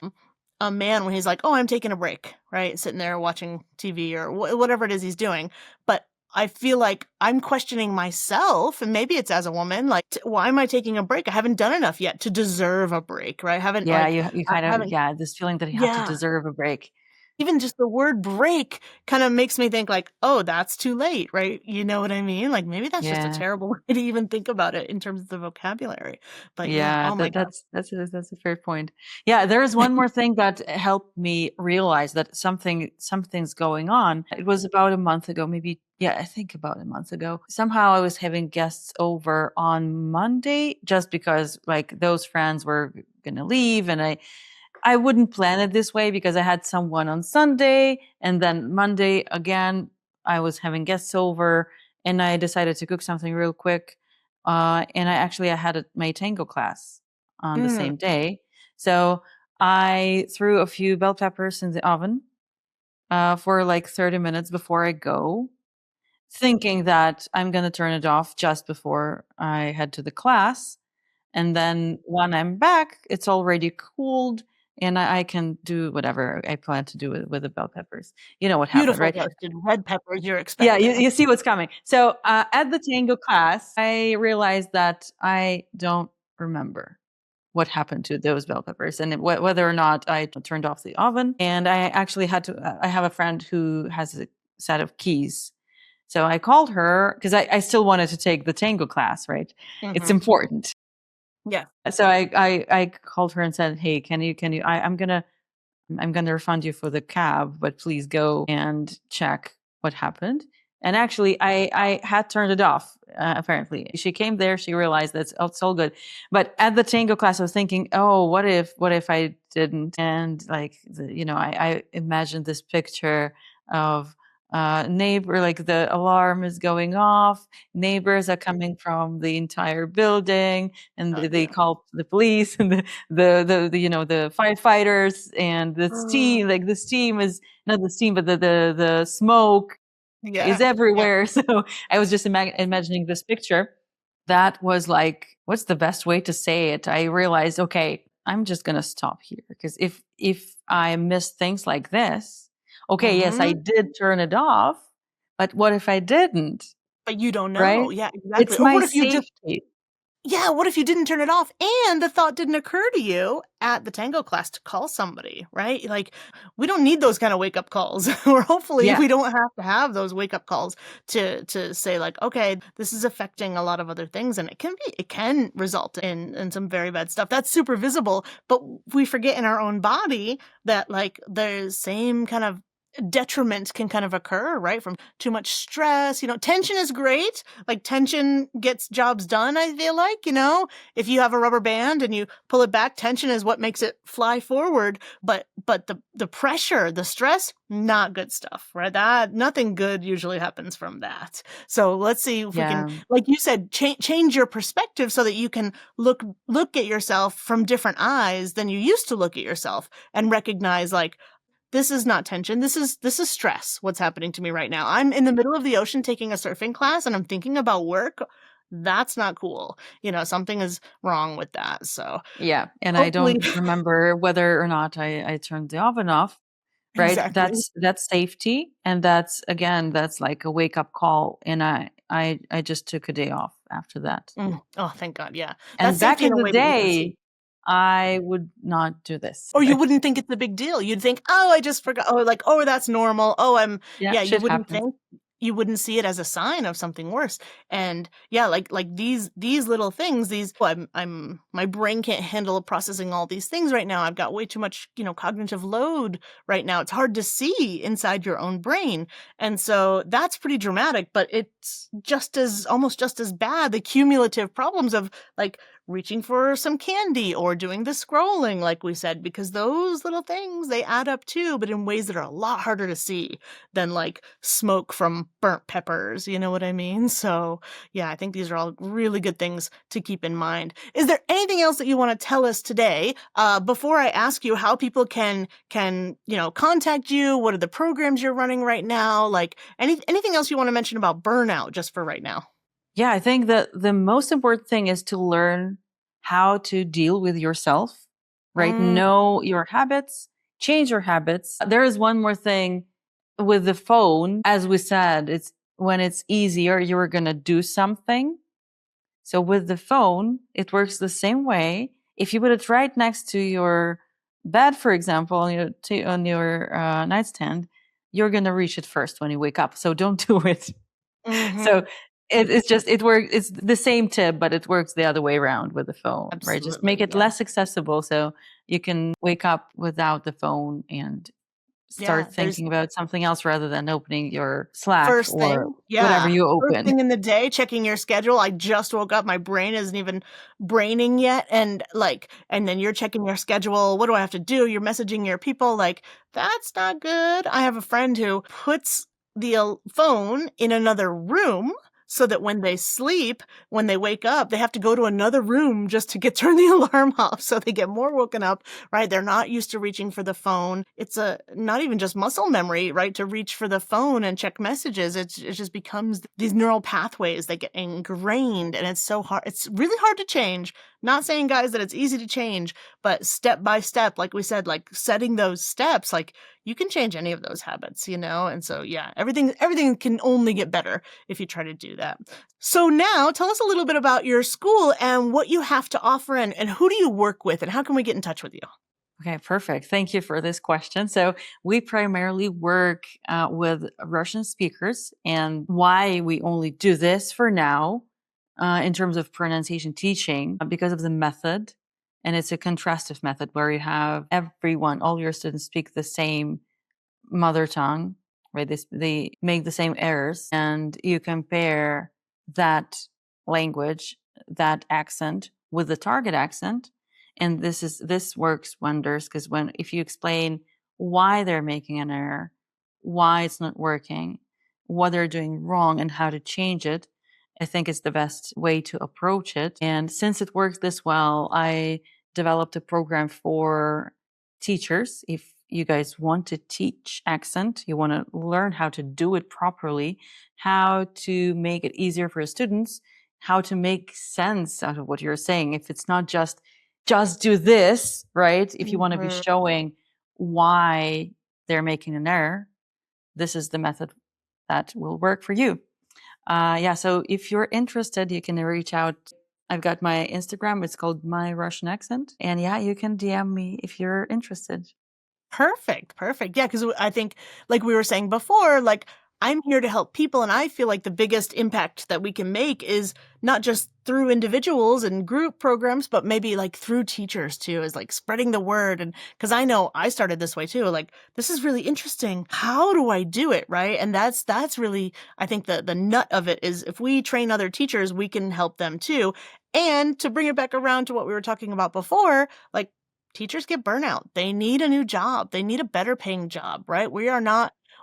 Speaker 1: a man when he's like, "Oh, I'm taking a break," right? Sitting there watching TV or whatever it is he's doing. But I feel like I'm questioning myself, and maybe it's as a woman, like, why am I taking a break? I haven't done enough yet to deserve a break, right? I haven't
Speaker 2: Yeah,
Speaker 1: like,
Speaker 2: you
Speaker 1: I
Speaker 2: kind of
Speaker 1: haven't,
Speaker 2: yeah, this feeling that you have to
Speaker 1: yeah.
Speaker 2: deserve a break.
Speaker 1: Even just the word break kind of makes me think like, oh, that's too late, right? You know what I mean? Like maybe that's just a
Speaker 2: Yeah.
Speaker 1: terrible way to even think about it in terms of the vocabulary. But yeah,
Speaker 2: Yeah,
Speaker 1: oh my God.
Speaker 2: that's a fair point. Yeah, there is one more thing that helped me realize that something's going on. It was about a month ago, maybe. Yeah, I think about a month ago. Somehow I was having guests over on Monday just because like those friends were gonna leave, and I wouldn't plan it this way because I had someone on Sunday, and then Monday again I was having guests over, and I decided to cook something real quick. And I had my tango class on the
Speaker 1: Mm,
Speaker 2: same day, so I threw a few bell peppers in the oven for like 30 minutes before I go, thinking that I'm gonna turn it off just before I head to the class. And then when I'm back, it's already cooled, and I can do whatever I plan to do with the bell peppers. You know what happened,
Speaker 1: beautiful
Speaker 2: right?
Speaker 1: roasted red peppers you're
Speaker 2: Yeah,
Speaker 1: expecting.
Speaker 2: you see what's coming. So at the tango class, I realized that I don't remember what happened to those bell peppers and whether or not I turned off the oven. And I actually had to, I have a friend who has a set of keys. So I called her because I still wanted to take the tango class, right? It's
Speaker 1: Mhm.
Speaker 2: important.
Speaker 1: Yeah.
Speaker 2: So I called her and said, "Hey, can you I'm gonna refund you for the cab, but please go and check what happened." And actually, I had turned it off. Apparently, she came there. She realized that it's all good. But at the tango class, I was thinking, "Oh, what if I didn't?" And like, I imagined this picture of neighbor, like the alarm is going off. Neighbors are coming from the entire building, and they
Speaker 1: Yeah.
Speaker 2: call the police and the firefighters, and the steam, like the steam is not the steam, but the smoke is
Speaker 1: Yeah. Yeah.
Speaker 2: everywhere. So I was just imagining this picture. That was like, what's the best way to say it? I realized, okay, I'm just gonna stop here because if I miss things like this, okay, yes, I
Speaker 1: Mhm.
Speaker 2: did turn it off, but what if I didn't?
Speaker 1: But you don't know.
Speaker 2: Right?
Speaker 1: Yeah, exactly.
Speaker 2: It's
Speaker 1: Or
Speaker 2: my
Speaker 1: what if you just
Speaker 2: safety.
Speaker 1: yeah, what if you didn't turn it off and the thought didn't occur to you at the tango class to call somebody, right? Like, we don't need those kind of wake-up calls. Or hopefully
Speaker 2: Yeah.
Speaker 1: we don't have to have those wake-up calls to say like, okay, this is affecting a lot of other things and it can result in some very bad stuff. That's super visible, but we forget in our own body that like the same kind of detriment can kind of occur, right? From too much stress. Tension is great. Like tension gets jobs done, I feel like, if you have a rubber band and you pull it back, tension is what makes it fly forward. But the pressure, the stress, not good stuff, right? That nothing good usually happens from that. So let's see if we can,
Speaker 2: Yeah.
Speaker 1: like you said, change your perspective so that you can look at yourself from different eyes than you used to look at yourself and recognize like, this is not tension. This is stress. What's happening to me right now? I'm in the middle of the ocean taking a surfing class and I'm thinking about work. That's not cool. Something is wrong with that. So
Speaker 2: Yeah, and I
Speaker 1: hopefully,
Speaker 2: don't remember whether or not I turned the oven off, right?
Speaker 1: exactly.
Speaker 2: That's safety, and that's like a wake-up call, and I just took a day off after that.
Speaker 1: Oh, thank God. Yeah. That's
Speaker 2: And back
Speaker 1: safety in
Speaker 2: in
Speaker 1: a
Speaker 2: the
Speaker 1: way that you can see.
Speaker 2: day, I would not do this,
Speaker 1: Or you
Speaker 2: right?
Speaker 1: wouldn't think it's a big deal. You'd think, "Oh, I just forgot." Oh, like, "Oh, that's normal." Oh,
Speaker 2: Yeah,
Speaker 1: yeah, you
Speaker 2: shit
Speaker 1: wouldn't
Speaker 2: happens.
Speaker 1: think, you wouldn't see it as a sign of something worse. And yeah, like these little things, my brain can't handle processing all these things right now. I've got way too much, cognitive load right now. It's hard to see inside your own brain. And so that's pretty dramatic, but it's almost just as bad, the cumulative problems of like reaching for some candy or doing the scrolling, like we said, because those little things, they add up too, but in ways that are a lot harder to see than like smoke from burnt peppers. You know what I mean? So yeah, I think these are all really good things to keep in mind. Is there anything else that you want to tell us today, before I ask you how people can contact you? What are the programs you're running right now? Like anything else you want to mention about burnout just for right now?
Speaker 2: Yeah, I think that the most important thing is to learn how to deal with yourself, right?
Speaker 1: Mm,
Speaker 2: Know your habits, change your habits. There is one more thing with the phone. As we said, it's when it's easier, you're going to do something. So with the phone, it works the same way. If you put it right next to your bed, for example, on your nightstand, you're going to reach it first when you wake up. So don't do it.
Speaker 1: mhm.
Speaker 2: So it works. It's the same tip, but it works the other way around with the phone, right? Just make
Speaker 1: Absolutely,
Speaker 2: it
Speaker 1: yeah.
Speaker 2: less accessible so you can wake up without the phone and
Speaker 1: Yeah,
Speaker 2: start
Speaker 1: there's
Speaker 2: thinking about something else rather than opening your Slack
Speaker 1: first
Speaker 2: or
Speaker 1: thing,
Speaker 2: whatever
Speaker 1: yeah,
Speaker 2: you
Speaker 1: first
Speaker 2: open.
Speaker 1: thing in the day, checking your schedule. I just woke up, my brain isn't even braining yet, and then you're checking your schedule, "What do I have to do?" You're messaging your people, like, that's not good. I have a friend who puts the phone in another room so that when they sleep, when they wake up, they have to go to another room just to turn the alarm off, so they get more woken up, right? They're not used to reaching for the phone. It's not even just muscle memory, right? To reach for the phone and check messages. It just becomes these neural pathways that get ingrained, and it's so hard. It's really hard to change. Not saying, guys, that it's easy to change, but step by step, like we said, like setting those steps, like you can change any of those habits, And so yeah, everything can only get better if you try to do that. So now tell us a little bit about your school and what you have to offer, and who do you work with, and how can we get in touch with you?
Speaker 2: Okay, perfect. Thank you for this question. So, we primarily work with Russian speakers, and why we only do this for now in terms of pronunciation teaching because of the method. And it's a contrastive method where you have all your students speak the same mother tongue, right? They make the same errors, and you compare that language, that accent with the target accent. And this works wonders because if you explain why they're making an error, why it's not working, what they're doing wrong, and how to change it, I think it's the best way to approach it. And since it works this well, I developed a program for teachers. If you guys want to teach accent, you want to learn how to do it properly, how to make it easier for students, how to make sense out of what you're saying. If it's not just do this, right? If you want to be
Speaker 1: Mhm.
Speaker 2: showing why they're making an error, this is the method that will work for you. Yeah, so if you're interested, you can reach out. I've got my Instagram. It's called My Russian Accent. And yeah, you can DM me if you're interested.
Speaker 1: Perfect, perfect. Yeah, because I think, like we were saying before, like I'm here to help people, and I feel like the biggest impact that we can make is not just through individuals and group programs, but maybe like through teachers too, is like spreading the word. And because I know I started this way too, like this is really interesting. How do I do it, right? And that's really, I think the nut of it is if we train other teachers, we can help them too. And to bring it back around to what we were talking about before, like teachers get burnout. They need a new job. They need a better paying job, right?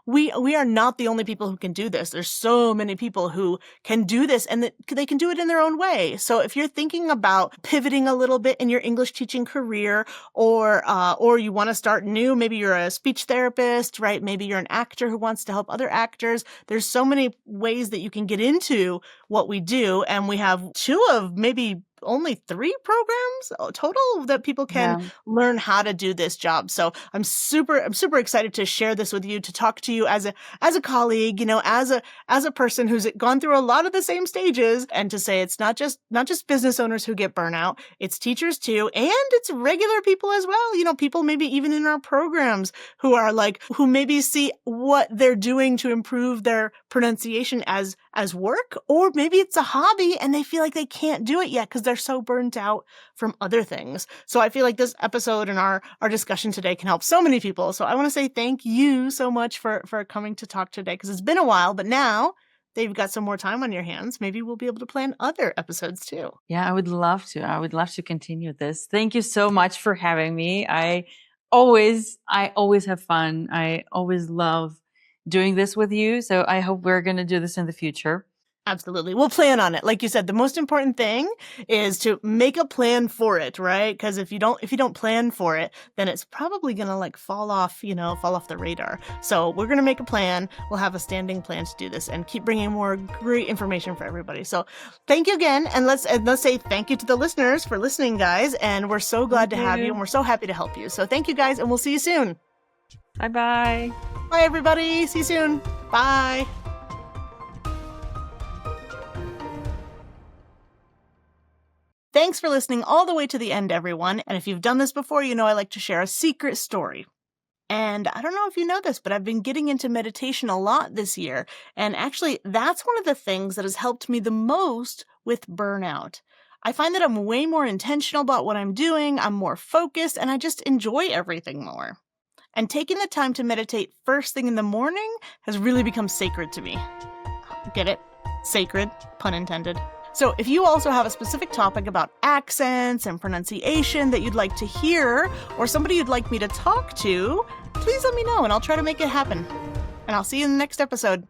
Speaker 1: we are not the only people who can do this. There's so many people who can do this, and that they can do it in their own way. So if you're thinking about pivoting a little bit in your English teaching career, or you want to start new, maybe you're a speech therapist, right? Maybe you're an actor who wants to help other actors. There's so many ways that you can get into what we do, and we have 2 of maybe only 3 programs total that people can
Speaker 2: Yeah.
Speaker 1: learn how to do this job. So I'm super excited to share this with you, to talk to you as a colleague, as a person who's gone through a lot of the same stages, and to say it's not just business owners who get burnout, it's teachers too, and it's regular people as well. People maybe even in our programs who maybe see what they're doing to improve their pronunciation as work, or maybe it's a hobby and they feel like they can't do it yet because they're so burnt out from other things. So I feel like this episode and our discussion today can help so many people. So I want to say thank you so much for coming to talk today, because it's been a while, but now that you've got some more time on your hands, maybe we'll be able to plan other episodes too.
Speaker 2: Yeah, I would love to. I would love to continue this. Thank you so much for having me. I always have fun. I always love doing this with you. So I hope we're going to do this in the future.
Speaker 1: Absolutely. We'll plan on it. Like you said, the most important thing is to make a plan for it, right? Because if you don't plan for it, then it's probably going to fall off the radar. So we're going to make a plan. We'll have a standing plan to do this and keep bringing more great information for everybody. So thank you again. And let's say thank you to the listeners for listening, guys. And we're so glad to have you, and we're so happy to help you. So thank you, guys. And we'll see you soon.
Speaker 2: Bye-bye.
Speaker 1: Bye, everybody. See you soon. Bye. Thanks for listening all the way to the end, everyone. And if you've done this before, I like to share a secret story. And I don't know if you know this, but I've been getting into meditation a lot this year. And actually, that's one of the things that has helped me the most with burnout. I find that I'm way more intentional about what I'm doing, I'm more focused, and I just enjoy everything more. And taking the time to meditate first thing in the morning has really become sacred to me. Get it? Sacred, pun intended. So if you also have a specific topic about accents and pronunciation that you'd like to hear, or somebody you'd like me to talk to, please let me know and I'll try to make it happen. And I'll see you in the next episode.